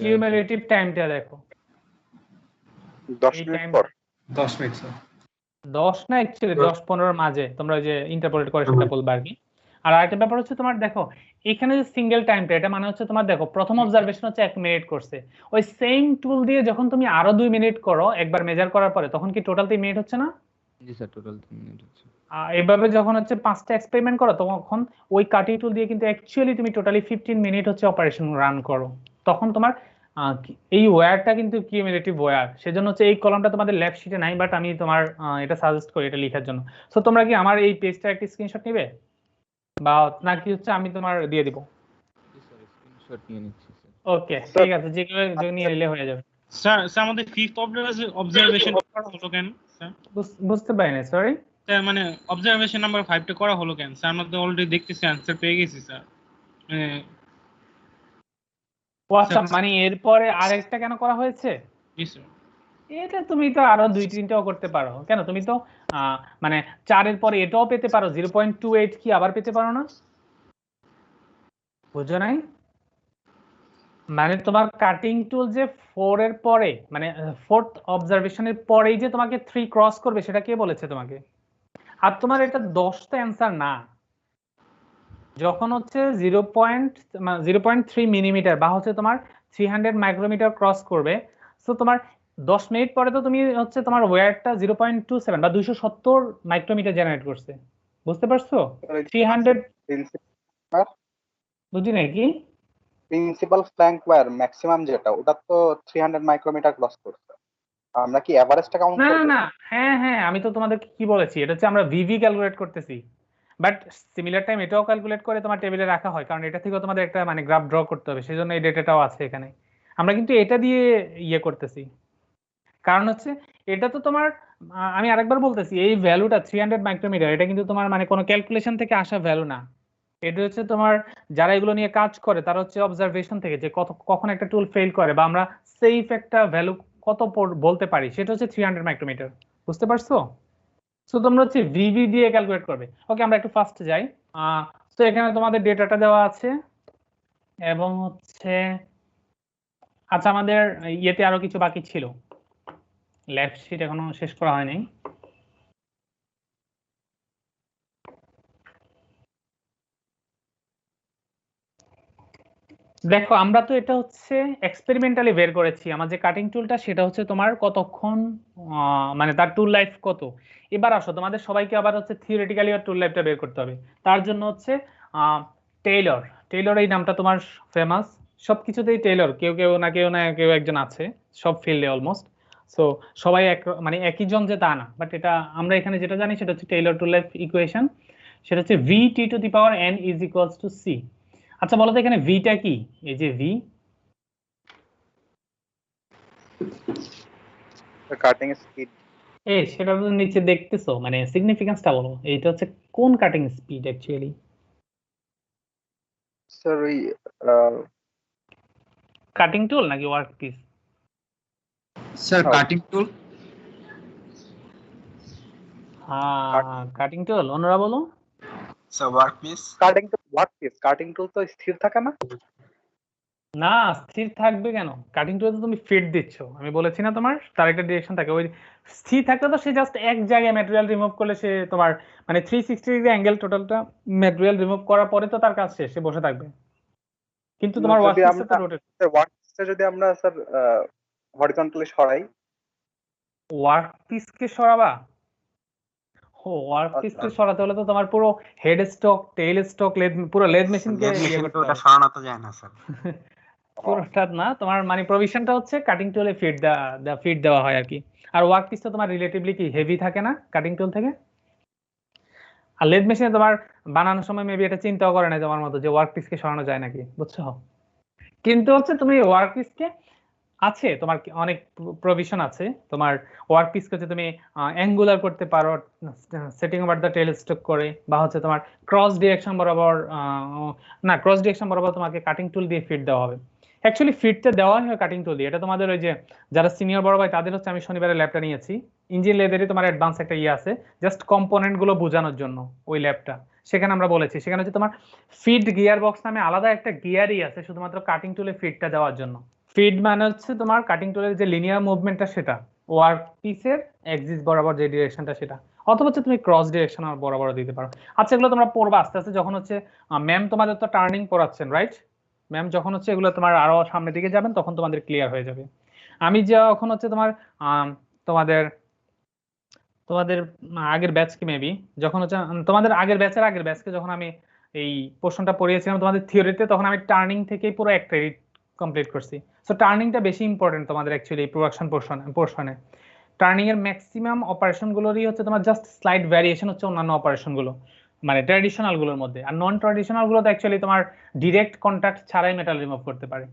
কিউমুলেটিভ টাইমটা দেখো 10 মিনিট পর 10 মিনিট স্যার 10 না অ্যাকচুয়ালি 10-15 মাঝে তোমরা ওই যে ইন্টারপোলেট করে সেটা বলবা আর কি। আর আরেকটা ব্যাপার হচ্ছে তোমার দেখো এখানে যে সিঙ্গেল টাইমটা, এটা মানে হচ্ছে তোমার দেখো প্রথম অবজারভেশন হচ্ছে 1 মিনিট করছে, ওই সেম টুল দিয়ে যখন তুমি আরো 2 মিনিট করো একবার মেজার করার পরে তখন কি টোটাল 3 মিনিট হচ্ছে না? জি স্যার টোটাল 3 মিনিট হচ্ছে। এভাবে যখন হচ্ছে 5টা এক্সপেরিমেন্ট করো তখন ওই কাটিং টুল দিয়ে কিন্তু অ্যাকচুয়ালি তুমি টোটালি 15 মিনিট হচ্ছে অপারেশন রান করো, তখন তোমার এই ওয়্যারটা কিন্তু কিউমুলেটিভ ওয়্যার, সেজন্য হচ্ছে এই কলামটা তোমাদের ল্যাব শিটে নাই, বাট আমি তোমার এটা সাজেস্ট করি এটা লেখার জন্য। সো তোমরা কি আমার এই পেজটা একটা স্ক্রিনশট নেবে, বা নাকি হচ্ছে আমি তোমার দিয়ে দিব? স্ক্রিনশট নিয়ে নিচ্ছি স্যার। ওকে ঠিক আছে, যেগুলো নিয়ে নিলে হয়ে যাবে। স্যার স্যার আমাদের ফিফথ অবজারভেশন করা হলো কেন স্যার? বুঝতে পারি না, সরি স্যার মানে অবজারভেশন নাম্বার 5টা করা হলো কেন স্যার? আমরা তো অলরেডি দেখতেছি অ্যানসার পেয়ে গেছি স্যার। ও আচ্ছা, মানে এরপরে আরেকটা কেন করা হয়েছে? জি স্যার। এটা তুমি তো আরো 2-3টাও করতে পারো, কেন তুমি তো মানে 4-এর পরে এটাও পেতে পারো, 0.28 কি আবার পেতে পারো না? বুঝো নাই? মানে তোমার কাটিং টুল যে 4 এর পরে, মানে 4th অবজারভেশনের পরেই যে তোমাকে 3 ক্রস করবে, সেটা কে বলেছে তোমাকে? আর তোমার এটা 10টা অ্যান্সার না, যখন হচ্ছে 0.3 মিলিমিটার বা হচ্ছে তোমার 300 মাইক্রোমিটার ক্রস করবে, সো তোমার 10 মিনিট পরে তো তুমি হচ্ছে তোমার ওয়্যারটা 0.27 বা 270 মাইক্রোমিটার জেনারেট করছে। বুঝতে পারছো? 300 বুঝি নাকি? প্রিন্সিপাল ফ্ল্যাঙ্ক ওয়্যার ম্যাক্সিমাম যেটা, ওটা তো 300 মাইক্রোমিটার ক্রস করছে। আমরা কি এভারেজটা কাউন্ট না করব? না, হ্যাঁ আমি তো তোমাদেরকে কি বলেছি, এটা হচ্ছে আমরা ভিভি ক্যালকুলেট করতেছি, বাট সিমিলার টাইম এটাও ক্যালকুলেট করে তোমার টেবিলে রাখা হয়, কারণ এটা থেকে তোমাদের একটা মানে গ্রাফ ড্র করতে হবে, সেজন্য এই ডেটাটাও আছে এখানে। আমরা কিন্তু এটা দিয়ে ইয়ে করতেছি, কারণ হচ্ছে এটা তো তোমার আমি আরেকবার বলতেছি, এই ভ্যালুটা 300 মাইক্রোমিটার, এটা কিন্তু তোমার মানে কোনো ক্যালকুলেশন থেকে আসা ভ্যালু না। এটা হচ্ছে তোমার যারা এগুলো নিয়ে কাজ করে তারা হচ্ছে অবজারভেশন থেকে যে কখন একটা টুল ফেল করে বা আমরা সেফ একটা ভ্যালু কত বলতে পারি, সেটা হচ্ছে 300 মাইক্রোমিটার। বুঝতে পারছো? সো তোমরা হচ্ছে ভিভি দিয়ে ক্যালকুলেট করবে। ওকে, আমরা একটু ফাস্ট যাই। তো এখানে তোমাদের ডেটাটা দেওয়া আছে, এবং হচ্ছে আচ্ছা আমাদের ইয়েতে আরো কিছু বাকি ছিল, ল্যাব শিট এখনো শেষ করা হয়নি। দেখো আমরা তো এটা হচ্ছে এক্সপেরিমেন্টালি বের করেছি, আমার যে কাটিং টুলটা সেটা হচ্ছে তোমার কতক্ষণ মানে তার টুল লাইফ কত। এবার আসো তোমাদের সবাইকে আবার হচ্ছে থিওরিটিক্যালি আর টুল লাইফটা বের করতে হবে। তার জন্য হচ্ছে টেইলর, টেইলর এই নামটা তোমার ফেমাস, সবকিছুতেই টেইলর কেউ কেউ একজন আছে সব ফিল্ডে অলমোস্ট। সো সবাই মানে একই জন যে তা না, বাট এটা আমরা এখানে যেটা জানি সেটা হচ্ছে টেইলর টুল লাইফ ইকুয়েশন, সেটা হচ্ছে VT⁴ n = C। আচ্ছা বলো তো এখানে ভিটা কি? এই যে ভি, কাটিং স্পিড। সেটা তো নিচে দেখতেছো, মানে সিগনিফিকেন্সটা বলো, এইটা হচ্ছে কোন কাটিং স্পিড অ্যাকচুয়ালি? স্যার ওই কাটিং টুল নাকি ওয়ার্ক পিস? স্যার কাটিং টুল। হ্যাঁ কাটিং টুল, অন্যরা বলো। So work piece. কাটিং টুল তো স্থির থাকে না? না, স্থির থাকবে কেন? কাটিং টুলে তো তুমি ফিড দিচ্ছ, আমি বলেছি না তোমার তার একটা ডিরেকশন থাকে। ওই স্থির থাকলে তো সে জাস্ট এক জায়গায় ম্যাটেরিয়াল রিমুভ করলে সে তোমার মানে 360 ডিগ্রি অ্যাঙ্গেল টোটালটা ম্যাটেরিয়াল রিমুভ করার পরে তো তার কাজ শেষ, সে বসে থাকবে। কিন্তু তোমার ওয়ার্ক পিসে তো রোটেট, ওয়ার্কপিসটা যদি আমরা স্যার হরিজন্টালি সরাই, ওয়ার্ক পিসকে সরাবা? ও ওয়ার্ক পিসকে সরাতে হলে তো তোমার পুরো হেড স্টক, টেইল স্টক, পুরো লেদ মেশিনকে ওটা সরানো তো যায় না স্যার। পুরোটা না, তোমার মানে প্রভিশনটা হচ্ছে কাটিং টুলে ফিড দেওয়া হয় আর কি। আর ওয়ার্ক পিস তো তোমার রিলেটিভলি কি হেভি থাকে না কাটিং টুল থেকে। আর লেদ মেশিনে তোমার বানানোর সময় মেবি এটা চিন্তাও করে না তোমার মতো যে ওয়ার্ক পিসকে সরানো যায় নাকি, বুঝছো? কিন্তু হচ্ছে তুমি ওয়ার্ক পিসকে আছে তোমার অনেক প্রভিশন আছে, তোমার ওয়ার্ক পিসকে হচ্ছে তুমি অ্যাঙ্গুলার করতে পারো setting over the tail stock করে, বা হচ্ছে তোমার ক্রস ডিরেকশন বরাবর না ক্রস ডিরেকশন বরাবর তোমাকে কাটিং টুল দিয়ে ফিট দেওয়া হবে। অ্যাকচুয়ালি ফিটটা দেওয়াই হয় কাটিং টুল দিয়ে। এটা তোমাদের ওই যে যারা সিনিয়র বড় ভাই তাদের হচ্ছে আমি শনিবারে ল্যাবটা নিয়েছি, ইঞ্জিন লেদারে তোমার অ্যাডভান্স একটা ইয়ে আছে জাস্ট কম্পোনেন্ট গুলো বোঝানোর জন্য ওই ল্যাবটা, সেখানে আমরা বলেছি সেখানে হচ্ছে তোমার ফিড গিয়ার বক্স নামে আলাদা একটা গিয়ারই আছে শুধুমাত্র কাটিং টুলে ফিটটা দেওয়ার জন্য। ফিড মানে হচ্ছে তোমার কাটিং টুলের যে লিনিয়ার মুভমেন্টটা সেটা ওয়ার্ক পিসের এক্সিস বরাবর যে ডিরেকশনটা সেটা, অথবা হচ্ছে তুমি ক্রস ডিরেকশন বরাবর দিতে পারো। আচ্ছা এগুলো তোমরা পড়বা আস্তে আস্তে, যখন হচ্ছে ম্যাম তোমাদের তো টার্নিং পড়াচ্ছেন রাইট, ম্যাম যখন হচ্ছে এগুলো তোমার আরো সামনের দিকে যাবেন তখন তোমাদের ক্লিয়ার হয়ে যাবে। আমি যখন হচ্ছে তোমার তোমাদের তোমাদের আগের ব্যাচকে মেবি যখন হচ্ছে তোমাদের আগের ব্যাচকে যখন আমি এই পোর্শনটা পড়িয়েছিলাম তোমাদের থিওরিতে, তখন আমি টার্নিং থেকে পুরো এক ক্রেডিট কমপ্লিট করছি। সো টার্নিংটা বেশি ইম্পর্টেন্ট তোমাদের অ্যাকচুয়ালি প্রোডাকশন পোর্শনে। টার্নিং এর ম্যাক্সিমাম অপারেশন গুলোরই হচ্ছে তোমার জাস্ট স্লাইড ভ্যারিয়েশন হচ্ছে অন্যান্য অপারেশন গুলো, মানে ট্র্যাডিশনাল গুলোর মধ্যে। আর নন ট্র্যাডিশনাল গুলোতে অ্যাকচুয়ালি তোমার ডিরেক্ট কন্টাক্ট ছাড়াই মেটাল রিমুভ করতে পারে।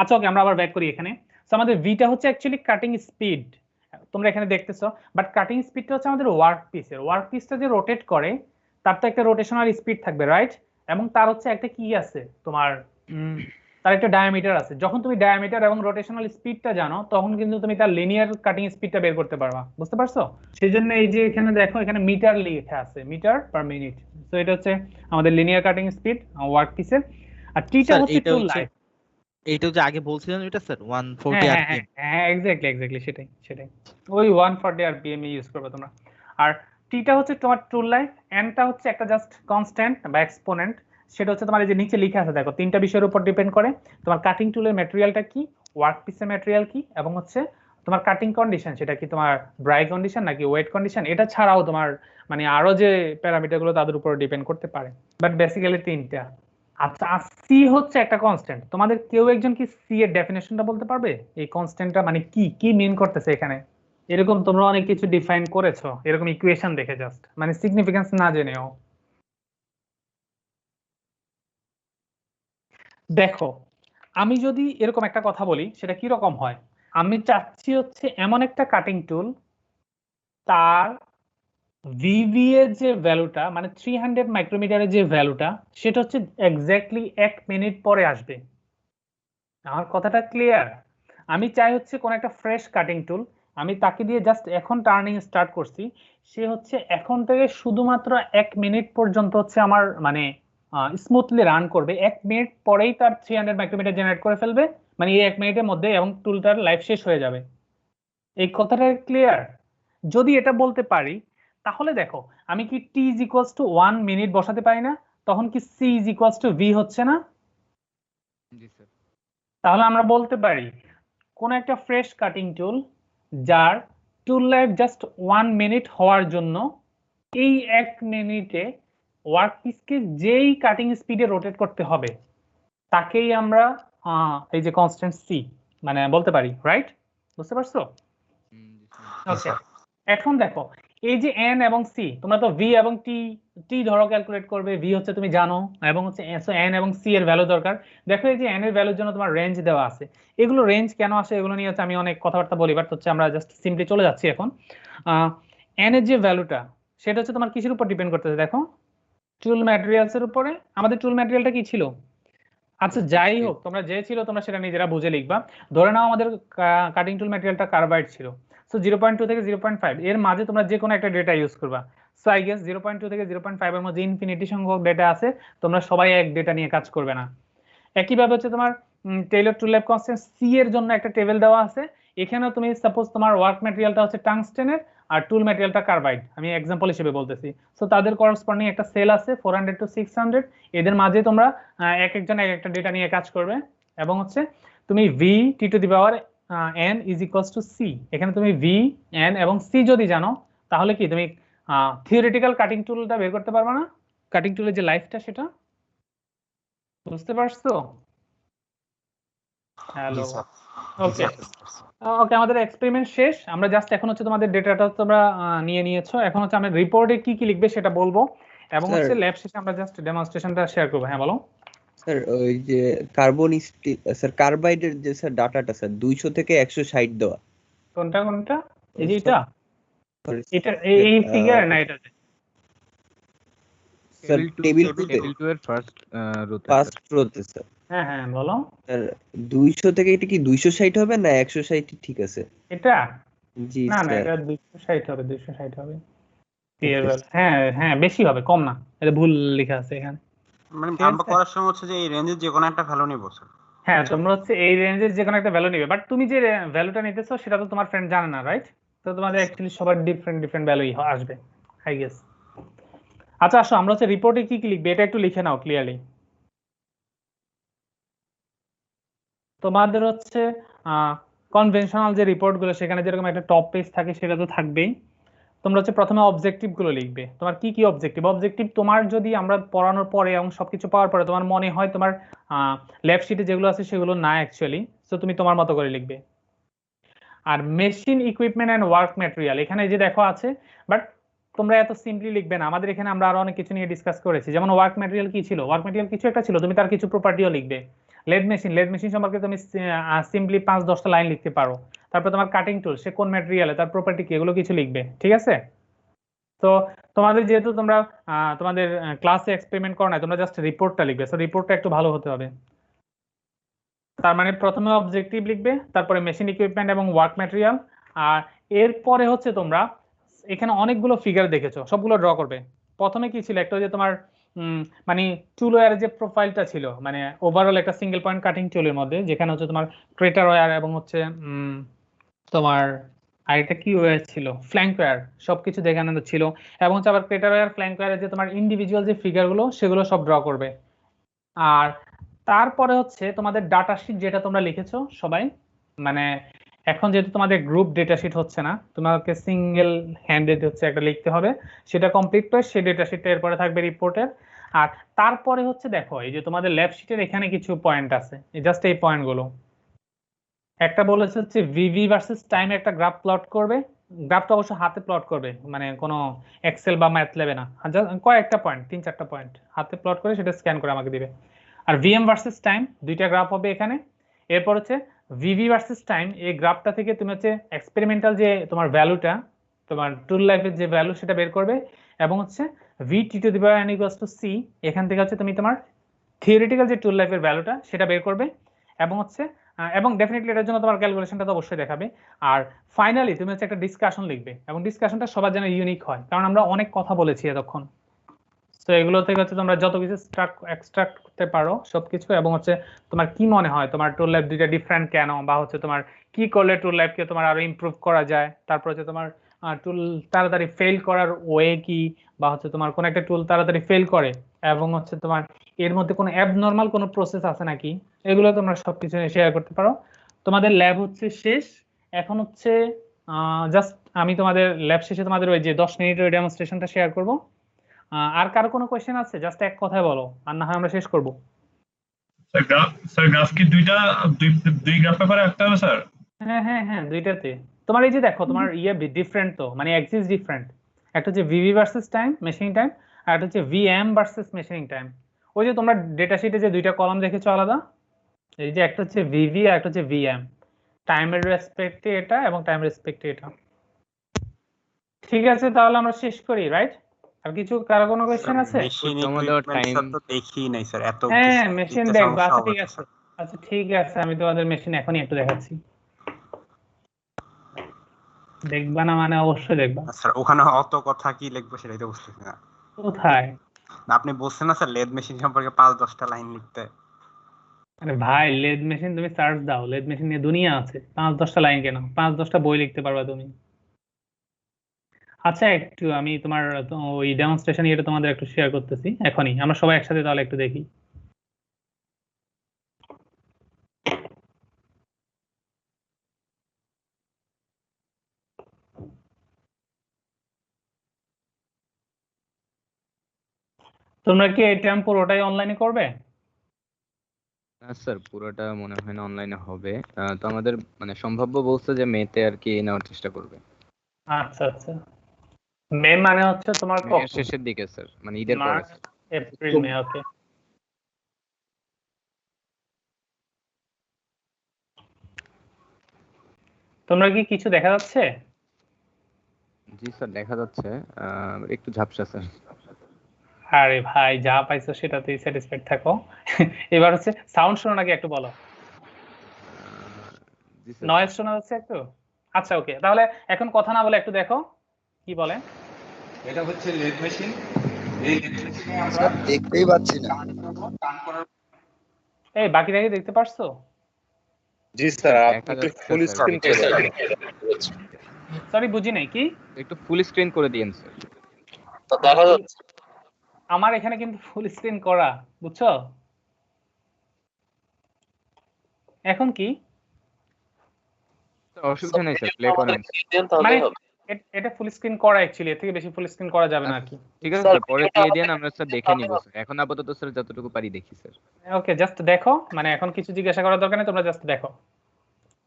আচ্ছা ওকে, আমরা আবার ব্যাক করি এখানে। সো আমাদের ভিটা হচ্ছে অ্যাকচুয়ালি কাটিং স্পিড, তোমরা এখানে দেখতেছো, বাট কাটিং স্পিডটা হচ্ছে আমাদের ওয়ার্ক পিসটা যে রোটেট করে তার তো একটা রোটেশনাল স্পিড থাকবে, রাইট? এবং তার হচ্ছে একটা কি আছে তোমার, তার একটা ডায়ামিটার আছে। যখন তুমি ডায়ামিটার এবং রোটেশনাল স্পিডটা জানো তখন কিন্তু তুমি তার লিনিয়ার কাটিং স্পিডটা বের করতে পারবা, বুঝতে পারছো? সেই জন্য এই যে এখানে দেখো এখানে মিটার লেখা আছে, মিটার পার মিনিট। সো এটা হচ্ছে আমাদের লিনিয়ার কাটিং স্পিড ওয়ার্ক পিসের। আর টিটা হচ্ছে টুল লাইফ। এইটা যে আগে বলছিলেন ওইটা স্যার 140 আরপিএম। হ্যাঁ এক্স্যাক্টলি সেটাই ওই 140 আরপিএম ইউজ করবে তোমরা। আর টিটা হচ্ছে তোমার টুল লাইফ, এনটা হচ্ছে একটা জাস্ট কনস্ট্যান্ট বা এক্সপোনেন্ট। সেটা হচ্ছে তোমার এই যে নিচে লেখা আছে দেখো, তিনটা বিষয়ের উপর ডিপেন্ড করে। তোমার কাটিং টুলের ম্যাটেরিয়ালটা কি, ওয়ার্ক পিসের ম্যাটেরিয়াল কি, এবং হচ্ছে তোমার কাটিং কন্ডিশন, সেটা কি তোমার ড্রাই কন্ডিশন নাকি ওয়েট কন্ডিশন। এটা ছাড়াও তোমার মানে আরো যে প্যারামিটার গুলো তাদের উপর ডিপেন্ড করতে পারে, বাট বেসিক্যালি তিনটা। আচ্ছা, সি হচ্ছে একটা কনস্ট্যান্ট। তোমাদের কেউ একজন কি সি এর ডেফিনেশনটা বলতে পারবে? এই কনস্ট্যান্টটা মানে কি মিন করতেছে এখানে? এরকম তোমরা অনেক কিছু ডিফাইন করেছো এরকম ইকুয়েশন দেখে, জাস্ট মানে সিগনিফিকেন্স না জেনেও। দেখো আমি যদি এরকম একটা কথা বলি সেটা কি রকম হয়, আমি চাচ্ছি হচ্ছে এমন একটা কাটিং টুল তার ভিভি এর যে ভ্যালুটা মানে 300 মাইক্রোমিটারের যে ভ্যালুটা সেটা হচ্ছে এক্স্যাক্টলি 1 মিনিট পরে আসবে। আমার কথাটা ক্লিয়ার? আমি চাই হচ্ছে কোন একটা ফ্রেশ কাটিং টুল, আমি তাকে দিয়ে জাস্ট এখন টার্নিং স্টার্ট করছি, সে হচ্ছে এখন থেকে শুধুমাত্র 1 মিনিট পর্যন্ত হচ্ছে আমার মানে স্মুথলি রান করবে। 1 মিনিট পরেই তার 300 মাইক্রোমিটার জেনারেট করে ফেলবে, মানে এই 1 মিনিটের মধ্যে, এবং টুলটার লাইফ শেষ হয়ে যাবে। এই কথাটা ক্লিয়ার? যদি এটা বলতে পারি তাহলে দেখো আমি কি T is equals to 1 minute বসাতে পারি না? তখন কি C is equals to V হচ্ছে না? তাহলে আমরা বলতে পারি কোন একটা ফ্রেশ কাটিং টুল যার টুল লাইফ জাস্ট 1 মিনিট হওয়ার জন্য এই 1 মিনিটে ওয়ার্ক পিসকে যেই কাটিং স্পিডে রোটেট করতে হবে তাকেই আমরা এই যে কনস্ট্যান্ট সি মানে বলতে পারি, রাইট? বুঝতে পারছো? ওকে, এখন দেখো এই যে এন এবং সি, তোমরা তো ভি এবং টি ধরো ক্যালকুলেট করবে। ভি হচ্ছে তুমি জানো, এবং হচ্ছে এন এবং সি এর ভ্যালু দরকার। দেখো এই যে এন এর ভ্যালুর জন্য তোমার রেঞ্জ দেওয়া আছে। এগুলো রেঞ্জ কেন আসে এগুলো নিয়ে হচ্ছে আমি অনেক কথাবার্তা বলি, বাট হচ্ছে আমরা জাস্ট সিম্পলি চলে যাচ্ছি এখন। এন এর যে ভ্যালুটা সেটা হচ্ছে তোমার কিসের উপর ডিপেন্ড করতেছে দেখো, টুল ম্যাটেরিয়ালস এর উপরে। আমাদের টুল ম্যাটেরিয়ালটা কি ছিল? আচ্ছা যাই হোক, তোমরা যে ছিল তোমরা সেটা নিজেরা বুঝে লিখবা। ধরে নাও আমাদের কাটিং টুল ম্যাটেরিয়ালটা কার্বাইড ছিল। সো 0.2 থেকে 0.5 এর মাঝে তোমরা যে কোনো একটা ডেটা ইউজ করবা। সো আই গেস 0.2 থেকে 0.5 এর মধ্যে ইনফিনিটি সংখ্যক ডেটা আছে, তোমরা সবাই এক ডেটা নিয়ে কাজ করবে না। একইভাবে হচ্ছে তোমার টেইলর টুল লাইফ কনস্ট্যান্ট সি এর জন্য একটা টেবিল দেওয়া আছে। এখানেও তুমি সাপোজ তোমার ওয়ার্ক ম্যাটেরিয়ালটা হচ্ছে টাংস্টেনের আর টুল ম্যাটেরিয়ালটা কার্বাইড, আমি এক্সাম্পল হিসেবে বলতেছি। সো তাদের করসপন্ডিং একটা সেল আছে 400 টু 600, এদের মাঝে তোমরা এক একজন এক একটা ডেটা নিয়ে কাজ করবে। এবং হচ্ছে তুমি V T to the power N is equals to C, এখানে তুমি ভি এন এবং সি যদি জানো তাহলে কি তুমি থিওরিটিক্যাল কাটিং টুলটা বের করতে পারবে না, কাটিং টুলের যে লাইফটা সেটা। বুঝতে পারছো? হ্যালো, ওকে ওকে, আমাদের এক্সপেরিমেন্ট শেষ। আমরা জাস্ট এখন হচ্ছে তোমাদের ডেটাটা তোমরা নিয়ে নিয়েছো, এখন হচ্ছে আমরা রিপোর্টে কি কি লিখবে সেটা বলবো, এবং হচ্ছে ল্যাব শেষে আমরা জাস্ট ডেমনস্ট্রেশনটা শেয়ার করব। হ্যাঁ বলো স্যার। ওই যে কার্বন স্টিল স্যার, কার্বাইডের যে স্যার ডাটাটা স্যার 200 থেকে 160 দেওয়া। কোনটা এই যে এটা এই ফিগার না এটা স্যার টেবিল 2 এর ফার্স্ট রোতে স্যার। হ্যাঁ বলো স্যার 200 থেকে এটা কি 260 হবে না 160 ঠিক আছে? এটা জি না স্যার, এটা 260 হবে, 260 হবে। হ্যাঁ বেশি হবে, কম না। এটা ভুল লেখা আছে এখানে। মানে আমরা করার সময় হচ্ছে যে এই রেঞ্জের যে কোনো একটা ভ্যালু নিব স্যার। হ্যাঁ তোমরা হচ্ছে এই রেঞ্জের যে কোনো একটা ভ্যালু নিবে, বাট তুমি যে ভ্যালুটা নিতেছো সেটা তো তোমার ফ্রেন্ড জানে না, রাইট? তো তোমাদের অ্যাকচুয়ালি সবার ডিফারেন্ট ভ্যালুই আসবে আই গেস। আচ্ছা আসো আমরা হচ্ছে রিপোর্টে কি কি লিখবে এটা একটু লিখে নাও ক্লিয়ারলি। তোমাদের হচ্ছে কনভেনশনাল যে রিপোর্টগুলো সেখানে যেরকম একটা টপ পেজ থাকে সেটা তো থাকবেই। তোমরা হচ্ছে প্রথমে অবজেক্টিভ গুলো লিখবে। তোমার কি কি অবজেক্টিভ তোমার যদি আমরা পড়ানোর পরে এবং সবকিছু পাওয়ার পরে তোমার মনে হয় তোমার ল্যাব শিটে যেগুলো আছে সেগুলো না অ্যাকচুয়ালি, সো তুমি তোমার মতো করে লিখবে। আর machine equipment and work material এখানে যে দেখো আছে, বাট তোমরা এত সিম্পলি লিখবে না, আমাদের এখানে আমরা আরো অনেক কিছু নিয়ে ডিসকাস করেছি। যেমন ওয়ার্ক ম্যাটেরিয়াল কি ছিল, ওয়ার্ক ম্যাটেরিয়াল কিছু একটা ছিল, তুমি তার কিছু প্রপার্টিও লিখবে। লেদ মেশিন সম্পর্কে তুমি সিম্পলি 5-10টা লাইন লিখতে পারো। তারপর তোমার কাটিং টুল, সে কোন ম্যাটেরিয়ালে, তার প্রপার্টি কি, এগুলো কিছু লিখবে, ঠিক আছে? তো তোমাদের যেহেতু তোমরা তোমাদের ক্লাসে এক্সপেরিমেন্ট করো না, তোমরা জাস্ট রিপোর্টটা লিখবে। সো রিপোর্টটা একটু ভালো হতে হবে। তার মানে প্রথমে অবজেক্টিভ লিখবে, তারপরে মেশিন ইকুইপমেন্ট এবং ওয়ার্ক ম্যাটেরিয়াল, আর এরপরে হচ্ছে তোমরা এখানে অনেকগুলো ফিগার দেখেছো, সবগুলো ড্র করবে। প্রথমে কি ছিল, একটা যে তোমার মানে টুল ওয়্যারের যে প্রোফাইলটা ছিল, মানে ওভারঅল একটা সিঙ্গেল পয়েন্ট কাটিং টুলের মধ্যে, যেখানে হচ্ছে তোমার ক্রেটার ওয়্যার এবং হচ্ছে তোমার আরেকটা কি ওয়্যার ছিল, ফ্ল্যাঙ্ক ওয়্যার, সবকিছু দেখানো ছিল। এবং হচ্ছে আবার ক্রেটার ওয়্যার, ফ্ল্যাঙ্ক ওয়্যারের যে তোমার ইন্ডিভিজুয়াল যে ফিগারগুলো, সেগুলো সব ড্র করবে। আর তারপরে হচ্ছে তোমাদের ডাটা শিট, যেটা তোমরা লিখেছো সবাই, মানে এখন যেহেতু তোমাদের গ্রুপ ডেটা শিট হচ্ছে না, তোমাকে সিঙ্গেল হ্যান্ডেড হচ্ছে একটা লিখতে হবে, সেটা কমপ্লিট করে সেই ডেটা শিটটা এরপরে থাকবে রিপোর্টের। আর তারপরে হচ্ছে দেখো, এই যে তোমাদের ল্যাব শিটের এখানে কিছু পয়েন্ট আছে, জাস্ট এই পয়েন্টগুলো। একটা বলেছে হচ্ছে ভিভি ভার্সেস টাইম একটা গ্রাফ প্লট করবে। গ্রাফটা অবশ্য হাতে প্লট করবে, মানে কোনো এক্সেল বা ম্যাথ লেবে না, কয়েকটা পয়েন্ট, 3-4টা পয়েন্ট হাতে প্লট করে সেটা স্ক্যান করে আমাকে দিবে। আর ভিএম ভার্সেস টাইম দুইটা গ্রাফ হবে এখানে। এরপর হচ্ছে ভিভি ভার্সেস টাইম, এই গ্রাফটা থেকে তুমি হচ্ছে এক্সপেরিমেন্টাল যে তোমার ভ্যালুটা, তোমার টুল লাইফের যে ভ্যালু, সেটা বের করবে। এবং হচ্ছে v(t^n=c), এখান থেকে হচ্ছে তুমি তোমার থিওরিটিক্যাল যে টুল লাইফের ভ্যালুটা, সেটা বের করবে। এবং হচ্ছে এবং ডেফিনেটলি এটার জন্য তোমার ক্যালকুলেশনটা তো অবশ্যই দেখাবে। আর ফাইনালি তুমি হচ্ছে একটা ডিসকাশন লিখবে, এবং ডিসকাশনটা সবার যেন ইউনিক হয়, কারণ আমরা অনেক কথা বলেছি এতক্ষণ। তো এগুলো থেকে হচ্ছে তোমরা যত কিছু এক্সট্রাক্ট করতে পারো সবকিছু, এবং হচ্ছে তোমার কি মনে হয় তোমার টুল লাইফ দুইটা ডিফারেন্ট কেন, বা হচ্ছে তোমার কি করলে টুল লাইফকে তোমার আরো ইমপ্রুভ করা যায়। তারপর হচ্ছে তোমার টুল তাড়াতাড়ি ফেল করার ওয়ে কি, বা হচ্ছে তোমার কোন একটা টুল তাড়াতাড়ি ফেল করে, এবং হচ্ছে তোমার এর মধ্যে কোনো অ্যাবনর্মাল কোনো প্রসেস আছে নাকি, এগুলো তোমরা সবকিছু শেয়ার করতে পারো। তোমাদের ল্যাব হচ্ছে শেষ। এখন হচ্ছে জাস্ট আমি তোমাদের ল্যাব শেষে তোমাদের ওই যে 10 মিনিটের ওই ডেমনস্ট্রেশনটা শেয়ার করব। আর কারো কোনো কোশ্চেন আছে, জাস্ট এক কথায় বলো, আর না হয় আমরা শেষ করব। স্যার গ্রাফ কি দুই গ্রাফ পেপারে একটা হবে স্যার? হ্যাঁ হ্যাঁ হ্যাঁ, দুইটাতে। তোমার এই যে দেখো, তোমার ডিফারেন্ট, তো মানে এক্সিস ডিফারেন্ট। একটা হচ্ছে VV versus time machining time, আর একটা হচ্ছে ভিএম ভার্সেস মেশিনিং টাইম। ওই যে তোমরা ডেটা শিটে যে দুইটা কলাম দেখেছো আলাদা, এই যে একটা হচ্ছে ভিভি আর একটা হচ্ছে ভিএম, টাইমের রেসপেক্টে এটা এবং টাইম রেসপেক্টে এটা। ঠিক আছে, তাহলে আমরা শেষ করি, রাইট? আর কিছু কারো কোনো কোশ্চেন আছে? মেশিন ইকুইপমেন্ট তো দেখি নাই স্যার, এত হ্যাঁ মেশিন দেখবা। আচ্ছা ঠিক আছে, আচ্ছা ঠিক আছে, আমি তোমাদের মেশিন এখনই একটু দেখাচ্ছি। দেখবা না মানে অবশ্যই দেখবা স্যার। ওখানে অত কথা কি লিখবো সেটাই তো বুঝতেছি না। কোথায়? আপনি বলছেন না স্যার লেদ মেশিন সম্পর্কে 5-10টা লাইন লিখতে। আরে ভাই, লেদ মেশিন তুমি সার্চ দাও, লেদ মেশিন নিয়ে দুনিয়া আছে। 5-10টা লাইন কেন, 5-10টা বই লিখতে পারবা তুমি। আচ্ছা একটু আমি তোমার ওই ডেমনস্ট্রেশন এটা তোমাদের একটু শেয়ার করতেছি এখনই, আমরা সবাই একসাথে তাহলে একটু দেখি। তোমরা কি এই টাইম পুরোটাই অনলাইনে করবে? না স্যার, পুরোটা মনে হয় না অনলাইনে হবে। তো আমাদের মানে সম্ভাব্য বলছে যে মেতে আর কি নেওয়ার চেষ্টা করবে। আচ্ছা আচ্ছা, মে মানে হচ্ছে তোমার মের শেষের দিকে স্যার, মানে ঈদের পরে। মার্চ, এপ্রিল, মে, ওকে। তোমরা কি কিছু দেখা যাচ্ছে? জি স্যার দেখা যাচ্ছে, একটু ঝাপসা স্যার। আরে ভাই, যা পাইছো সেটাতেই স্যাটিসফাইড থাকো। এবার হচ্ছে সাউন্ড শোনো নাকি একটু বলো। নয়েজ শোনা যাচ্ছে একটু? আচ্ছা ওকে, তাহলে এখন কথা না বলে একটু দেখো কি বলে। এটা হচ্ছে লেদ মেশিন। এই লেদ মেশিনে আমরা দেখতেই পাচ্ছি না। এই বাকিটা কি দেখতে পারছো? জি স্যার, আপনি একটু ফুল স্ক্রিন করে দেন। সরি বুঝি নাই, কি একটু ফুল স্ক্রিন করে দিয়েন স্যার। তো দেখা যাচ্ছে আমার এখানে কিন্তু ফুল স্ক্রিন করা, বুঝছো? এখন কি অসুবিধা নেই স্যার, প্লে করেন। মানে এটা ফুল স্ক্রিন করা অ্যাকচুয়ালি, এর থেকে বেশি ফুল স্ক্রিন করা যাবে না আর কি। ঠিক আছে স্যার, পরে দিয়ে দেন, আমরা স্যার দেখে নিব স্যার। এখন আপাতত স্যার যতটুকু পারি দেখি স্যার। ওকে, জাস্ট দেখো, মানে এখন কিছু জিজ্ঞাসা করার দরকার নেই, তোমরা জাস্ট দেখো।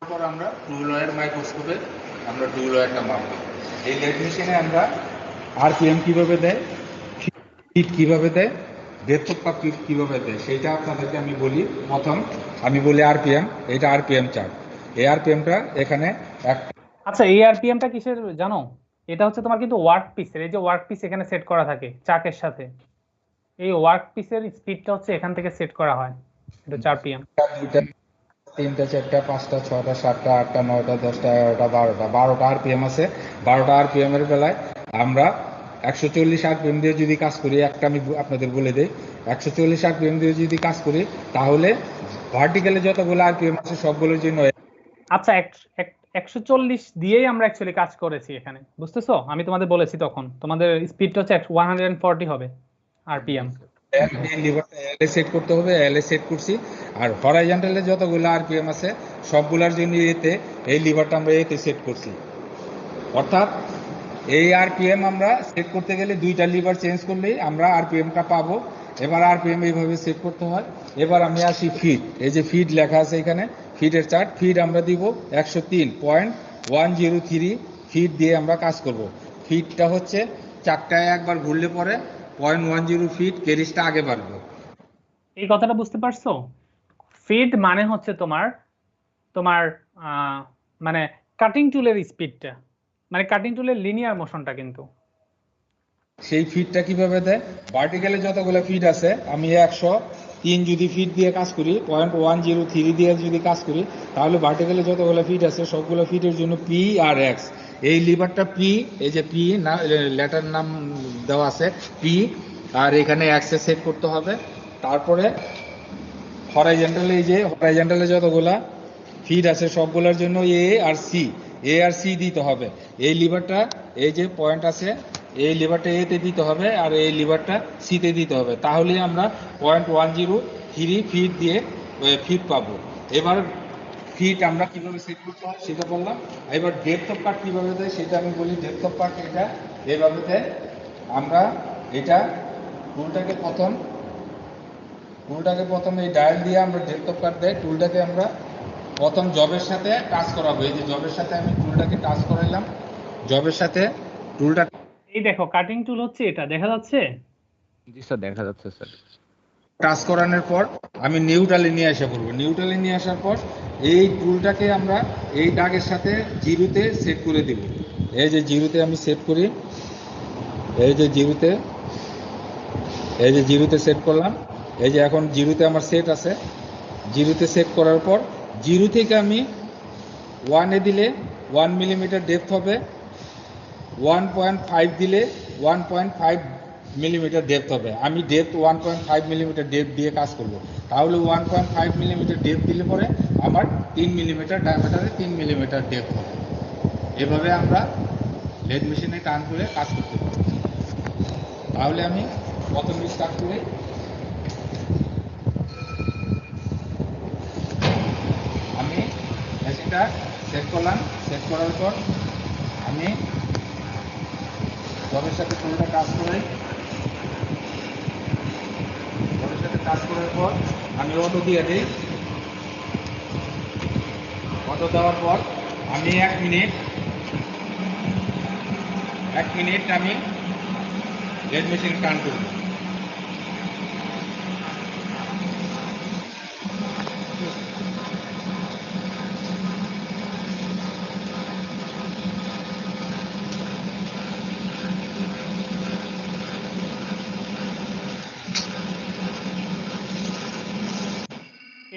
তারপর আমরা টুল ওয়্যার মাইক্রোস্কোপে আমরা টুল ওয়্যারটা মাপবো। এই লেদ মেশিনে আমরা আরপিএম কিভাবে দেয়, ফিট কিভাবে দেয়, ডেপথ অফ কাট কিভাবে দেয় সেইটা আপনাদেরকে আমি বলি। প্রথম আমি বলি আরপিএম, এটা আরপিএম চার্ট। এই আরপিএমটা এখানে আচ্ছা, এই আরপিএমটা কিসের জানো? এটা হচ্ছে তোমার কিন্তু ওয়ার্ক পিসের, এই যে ওয়ার্ক পিস এখানে সেট করা থাকে চাকের সাথে, এই ওয়ার্ক পিসের স্পিডটা হচ্ছে এখান থেকে সেট করা হয়। এটা 4 2টা 3টা 4টা 5টা 6টা 7টা 8টা 9টা 10টা 11টা 12টা আরপিএম আছে। 12টা আরপিএম এর বেলায় আমরা 140 আরপিএম দিয়ে যদি কাজ করি, একটা আমি আপনাদের বলে দিই, 140 আরপিএম দিয়ে যদি কাজ করি তাহলে ভার্টিক্যালে যতগুলো আরপিএম আছে সবগুলোর জন্য। আচ্ছা, 140 দিয়েই আমরা অ্যাকচুয়ালি কাজ করেছি এখানে, বুঝতেছো? আমি তোমাদের বলেছি তখন তোমাদের স্পিডটা হচ্ছে 140 হবে আরপিএম। এই লিভারটা এলএ সেট করতে হবে, এলএ সেট করছি। আর হরাইজন্টালে যতগুলো আরপিএম আছে সবগুলোর জন্য এতে এই লিভারটা আমরা এতে সেট করছি। অর্থাৎ এই আরপিএম আমরা সেট করতে গেলে 2টা লিভার চেঞ্জ করলেই আমরা আরপিএমটা পাবো। এবার আরপিএম এইভাবে সেট করতে হয়। এবার আমি আসি ফিট, এই যে ফিট লেখা আছে এখানে, ফিটের চার্ট। ফিট আমরা দিব 103.103 ফিট দিয়ে আমরা কাজ করব। ফিটটা হচ্ছে চারটায় একবার ঘুরলে পরে 0.10 ফিট কেরিসটা আগে বাড়বে। এই কথাটা বুঝতে পারছো? ফিট মানে হচ্ছে তোমার তোমার মানে কাটিং টুলের স্পিডটা, মানে কাটিং টুলের লিনিয়ার মোশনটা। কিন্তু সেই ফিটটা কিভাবে দেয়? ভার্টিক্যালে যতগুলো ফিট আছে আমি 103 যদি ফিট দিয়ে কাজ করি, 0.103 দিয়ে যদি কাজ করি, তাহলে ভার্টিক্যালে যতগুলো ফিট আছে সবগুলো ফিটের জন্য পি আর এক্স। এই লিভারটা পি, এই যে পি না লেটার নাম দেওয়া আছে পি, আর এখানে এক্সে সেট করতে হবে। তারপরে হরাইজন্টালে, এই যে হরাইজন্টালে যতগুলা ফিট আছে সবগুলোর জন্য এ আর সি দিতে হবে। এই লিভারটা, এই যে পয়েন্ট আছে, এই লিভারটা এতে দিতে হবে আর এই লিভারটা সিতে দিতে হবে। তাহলে আমরা 0.103 ফিট দিয়ে ফিট পাবো। এবার ফিট আমরা কিভাবে সেট করতে হয় সেটা বললাম। এবার ডেপথ অফ কাট কিভাবে দেয় সেটা আমি বলি। ডেপথ অফ কাট এটা এভাবে দেয়। আমরা এটা টুলটাকে প্রথম এই ডায়াল দিয়ে আমরা ডেপথ অফ কাট দেয়। টুলটাকে আমরা প্রথম জবের সাথে টাচ করাবো। এই যে জবের সাথে আমি টুলটাকে টাচ করাইলাম, জবের সাথে টুলটা। এই দেখো কাটিং টুল হচ্ছে এটা, দেখা যাচ্ছে? জি স্যার, দেখা যাচ্ছে স্যার। টাচ করানোর পর আমি নিউট্রালে নিয়ে আসা করবো। নিউট্রালে নিয়ে আসার পর এই টুলটাকে আমরা এই দাগের সাথে জিরোতে সেট করে দিব। এই যে জিরোতে আমি সেট করি, এই যে জিরোতে সেট করলাম। এই যে এখন জিরোতে আমার সেট আছে। জিরোতে সেট করার পর জিরো থেকে আমি 1 এ দিলে 1 মিলিমিটার ডেপথ হবে, 1.5 দিলে 1.5 মিলিমিটার ডেপথ হবে। আমি ডেপথ 1.5 মিলিমিটার ডেপথ দিয়ে কাজ করব। তাহলে 1.5 মিলিমিটার ডেপথ দিলে পরে আমার 3 মিলিমিটার ডায়ামিটারে 3 মিলিমিটার ডেপথ হবে। এভাবে আমরা লেদ মেশিনে টান করে কাজ করতে পারি। তাহলে আমি প্রথমে স্টার্ট করি। আমি মেশিনটা সেট করলাম। সেট করার পর আমি জবের সাথে টুলটা কাজ করাই। জবের সাথে কাজ করার পর আমি অটো দিয়ে দিই। অটো দেওয়ার পর আমি 1 মিনিট আমি লেদ মেশিন টান করব।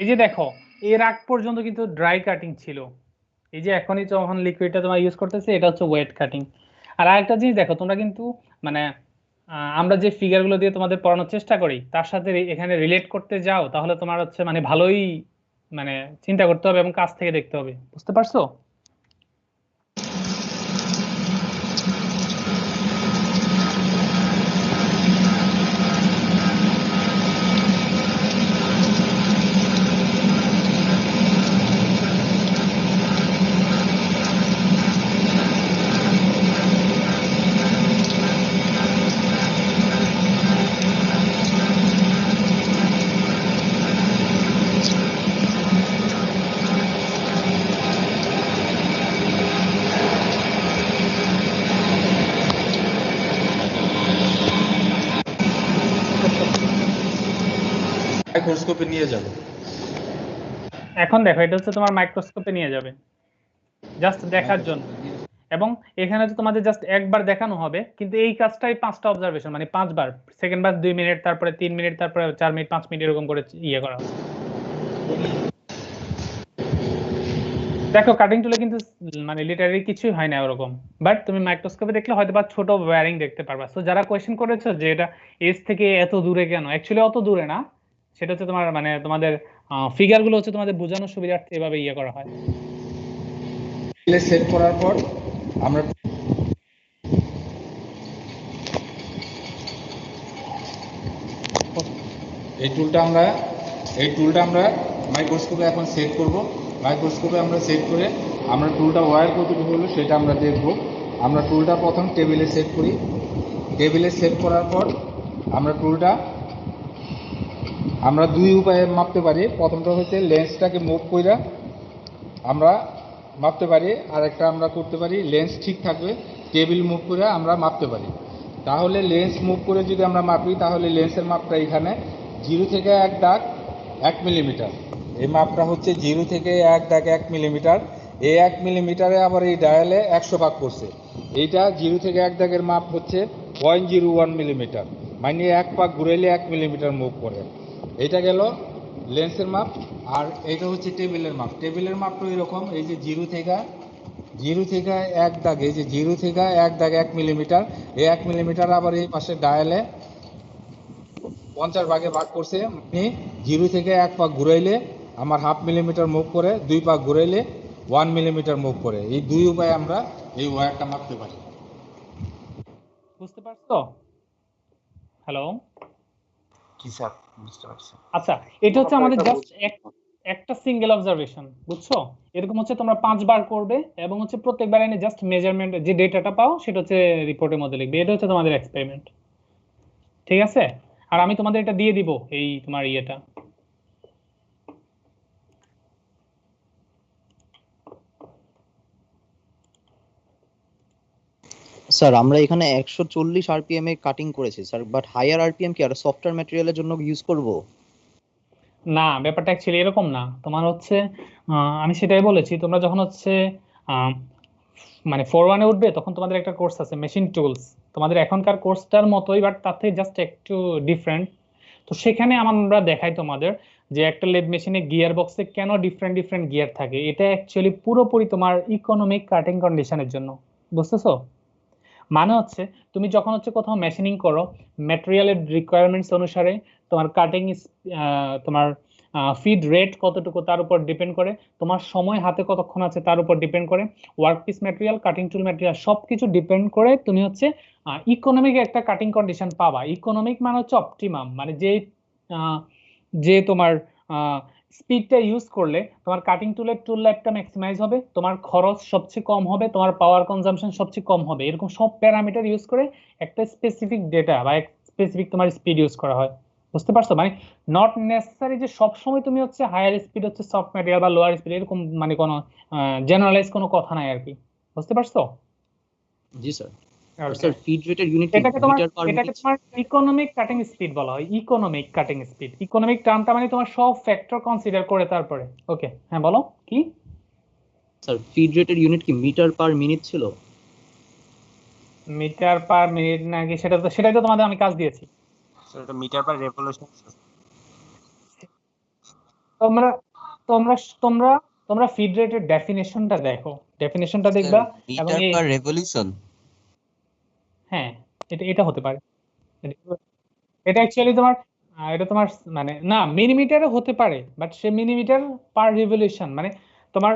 এই যে দেখো, এর আগ পর্যন্ত কিন্তু ড্রাই কাটিং ছিল। এই যে এখনই যখন লিকুইডটা তোমরা ইউজ করতেছে এটা হচ্ছে ওয়েট কাটিং। আর আরেকটা জিনিস দেখো, তোমরা কিন্তু মানে আমরা যে ফিগারগুলো দিয়ে তোমাদের পড়ানোর চেষ্টা করি তার সাথে এখানে রিলেট করতে যাও, তাহলে তোমার হচ্ছে মানে ভালোই মানে চিন্তা করতে হবে এবং কাছ থেকে দেখতে হবে। বুঝতে পারছো? মাইক্রোস্কোপে নিয়ে যাব। এখন দেখো এটা হচ্ছে তোমার মাইক্রোস্কোপে নিয়ে যাবে জাস্ট দেখার জন্য, এবং এখানে তো তোমাদের জাস্ট একবার দেখানো হবে, কিন্তু এই কাজটাই 5টা অবজারভেশন, মানে 5বার, সেকেন্ড বার 2 মিনিট, তারপরে 3 মিনিট, তারপরে 4 মিনিট, 5 মিনিট এরকম করে ইয়ে করা হবে। দেখো কাটিং টুলে কিন্তু মানে লিটারালি কিছুই হয় না ওরকম, বাট তুমি মাইক্রোস্কোপে দেখলে হয়তো বা ছোট ওয়্যারিং দেখতে পারবা। সো যারা কোয়েশ্চেন করেছো যে এটা এজ থেকে এত দূরে কেন, অ্যাকচুয়ালি অত দূরে না, সেটা হচ্ছে তোমার মানে তোমাদের ফিগার গুলো হচ্ছে তোমাদের বোঝানোর সুবিধার্থে এভাবে ইয়ে করা হয়। সেট করার পর আমরা এই টুলটা আমরা মাইক্রোস্কোপে এখন সেট করব। মাইক্রোস্কোপে আমরা সেট করে আমরা টুলটা ওয়্যার কতটুকু হলো সেটা আমরা দেখব। আমরা টুলটা প্রথম টেবিলে সেট করি। টেবিলে সেট করার পর আমরা টুলটা আমরা দুই উপায়ে মাপতে পারি। প্রথমটা হচ্ছে লেন্সটাকে মুভ কইরা আমরা মাপতে পারি, আর একটা আমরা করতে পারি লেন্স ঠিক থাকবে টেবিল মুভ করে আমরা মাপতে পারি। তাহলে লেন্স মুভ করে যদি আমরা মাপি তাহলে লেন্সের মাপটা এখানে 0 থেকে 1 দাগ 1 মিলিমিটার। এই মাপটা হচ্ছে 0 থেকে 1 দাগ 1 মিলিমিটার। এই 1 মিলিমিটারে আবার এই ডায়ালে 100 ভাগ করছে। এইটা 0 থেকে 1 দাগের মাপ হচ্ছে 0.01 মিলিমিটার, মানে 1 ভাগ ঘুরাইলে 1 মিলিমিটার মুভ করে। এটা গেল লেন্সের মাপ। আর এটা হচ্ছে টেবিলের মাপ। টেবিলের মাপটা এরকম, এই যে 0 থেকে 1 দাগ, এই যে 0 থেকে 1 দাগ 1 মিলিমিটার। এই 1 মিলিমিটার আবার এই পাশে ডায়ালে 50 ভাগে ভাগ করছে, মানে 0 থেকে 1 ভাগ ঘুরাইলে আমার 1/2 মিলিমিটার মুভ করে, 2 ভাগ ঘুরাইলে 1 মিলিমিটার মুভ করে। এই দুই উপায়ে আমরা এই ওয়্যারটা মাপতে পারি। বুঝতে পারছো? হ্যালো, কি স্যার বুঝতে পারছি। আচ্ছা এটা হচ্ছে আমাদের জাস্ট একটা সিঙ্গেল অবজারভেশন, বুঝছো? এরকম হচ্ছে তোমরা 5 বার করবে এবং হচ্ছে প্রত্যেকবার এনে জাস্ট মেজারমেন্ট যে ডেটাটা পাও সেটা হচ্ছে রিপোর্টের মধ্যে লিখবে। এটা হচ্ছে তোমাদের এক্সপেরিমেন্ট, ঠিক আছে? আর আমি তোমাদের এটা দিয়ে দিব এই তোমার ইয়েটা। স্যার আমরা এখানে 140 আরপিএম এ কাটিং করেছি স্যার, বাট হায়ার আরপিএম কি আর সফটওয়্যার ম্যাটেরিয়ালের জন্য ইউজ করব? না, ব্যাপারটা অ্যাকচুয়ালি এরকম না। তোমার হচ্ছে আমি সেটাই বলেছি, তোমরা যখন হচ্ছে মানে 4-1 এ উঠবে তখন তোমাদের একটা কোর্স আছে মেশিন টুলস, তোমাদের এখনকার কোর্সটার মতোই বাট তার থেকে জাস্ট একটু ডিফারেন্ট। তো সেখানে আমরা দেখাই তোমাদের যে একটা লেদ মেশিনে গিয়ার বক্সে কেন ডিফারেন্ট গিয়ার থাকে। এটা অ্যাকচুয়ালি পুরোপুরি তোমার ইকোনমিক কাটিং কন্ডিশনের জন্য, বুঝতেছো? মানে হচ্ছে তুমি যখন হচ্ছে কোথাও মেশিনিং করো, ম্যাটেরিয়ালের রিকোয়ারমেন্টস অনুসারে তোমার কাটিং তোমার ফিড রেট কতটুকু তার উপর ডিপেন্ড করে, তোমার সময় হাতে কতক্ষণ আছে তার উপর ডিপেন্ড করে, workpiece material, cutting tool material সবকিছু ডিপেন্ড করে তুমি হচ্ছে ইকোনমিক একটা কাটিং কন্ডিশন পাবা। ইকোনমিক মানে হচ্ছে অপটিমাম, মানে যে তোমার স্পিডটা ইউজ করলে তোমার কাটিং টুলের টুল লাইফটা ম্যাক্সিমাইজ হবে, তোমার খরচ সবচেয়ে কম হবে, তোমার পাওয়ার কনজাম্পশন সবচেয়ে কম হবে। এরকম সব প্যারামিটার ইউজ করে একটা স্পেসিফিক ডেটা বা স্পেসিফিক তোমার স্পিড ইউজ করা হয়, বুঝতে পারছো? মানে নট নেসেসারি যে সব সময় তুমি হচ্ছে হায়ার স্পিড হচ্ছে সফট ম্যাটেরিয়াল বা লোয়ার স্পিড, এরকম মানে কোনো জেনারেলাইজ কোনো কথা নাই আর কি, বুঝতে পারছো? জি স্যার। স্যার ফিড রেটের ইউনিট এটাকে তোমার ইকোনমিক কাটিং স্পিড বলা হয়। ইকোনমিক কাটিং স্পিড, ইকোনমিক টার্মটা মানে তোমার সব ফ্যাক্টর কনসিডার করে তারপরে। ওকে, হ্যাঁ বলো কি? স্যার ফিড রেটের ইউনিট কি মিটার পার মিনিট ছিল? মিটার পার মিনিট নাকি সেটাই তো তোমাদের আমি কাজ দিয়েছি। স্যার এটা মিটার পার রেভলিউশন। তোমরা তোমরা তোমরা তোমরা ফিড রেটের ডেফিনিশনটা দেখো, ডেফিনিশনটা দেখবা এবং মিটার পার রেভলিউশন। হ্যাঁ, এটা হতে পারে। এটা অ্যাকচুয়ালি তোমার এটা তোমার মানে না মিলিমিটারও হতে পারে, but say millimetre per revolution মানে তোমার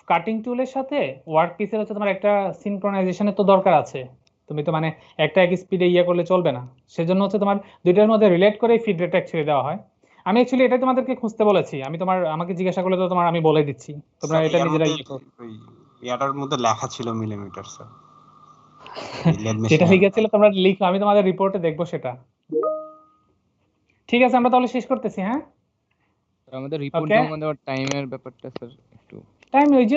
কাটিং টুলের সাথে ওয়ার্ক পিসের হচ্ছে তোমার একটা সিনক্রোনাইজেশনের তো দরকার আছে। তুমি তো মানে একটা এক স্পিডে ইয়ে করলে চলবে না, সেজন্য হচ্ছে তোমার দুইটার মধ্যে রিলেট করে ফিড রেট অ্যাকচুয়ালি দেওয়া হয়। আমি অ্যাকচুয়ালি এটাই তোমাদেরকে খুঁজতে বলেছি, আমি আমাকে জিজ্ঞাসা করলে তো আমি বলে দিচ্ছি, তোমরা এটা নিজেরাই ইয়াটার মধ্যে লেখা ছিল মিলিমিটার স্যার। যেটা লিখা ছিল তোমরা লিখো, আমি তোমাদের রিপোর্টে দেখবো সেটা। ঠিক আছে, আমরা তাহলে শেষ করতেছি। হ্যাঁ, আমাদের রিপোর্ট জমা দেওয়ার টাইমের ব্যাপারটা স্যার একটু টাইম ওই যে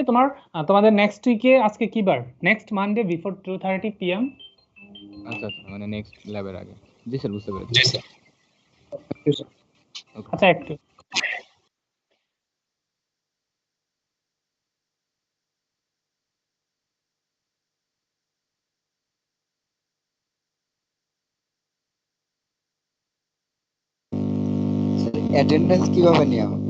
তোমাদের নেক্সট উইকে আজকে কি বার? Next Monday before 2:30 PM। আচ্ছা মানে নেক্সট ল্যাবের আগে। জি স্যার বুঝতে পেরেছি। জি স্যার। আচ্ছা একটু অ্যাটেন্ডেন্স কিভাবে নেওয়া হবে?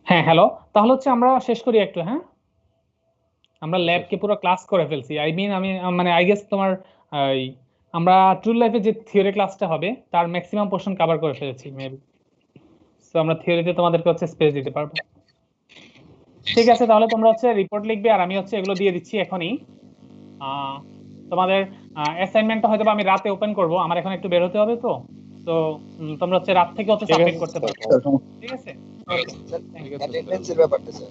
হ্যাঁ হ্যালো, তাহলে হচ্ছে আমরা শেষ করি একটু। হ্যাঁ, আমরা ল্যাবকে পুরো ক্লাস করে ফেলছি। আমি মানে আই গেস তোমার এই আমরা ট্রুল লাইফে যে থিওরি ক্লাসটা হবে তার ম্যাক্সিমাম পোরশন কভার করে ফেলেছি মেবি। সো আমরা থিওরিতে তোমাদেরকে হচ্ছে স্পেস দিতে পারবো। ঠিক আছে, তাহলে তোমরা হচ্ছে রিপোর্ট লিখবে আর আমি হচ্ছে এগুলো দিয়ে দিচ্ছি এখনই। তোমাদের অ্যাসাইনমেন্টটা হয়তো আমি রাতে ওপেন করব, আমার এখন একটু বের হতে হবে তো। তো তোমরা হচ্ছে রাত থেকে হচ্ছে সাবমিট করতে পারবে। ঠিক আছে, অ্যাটেন্ডেন্সের ব্যাপারটা স্যার।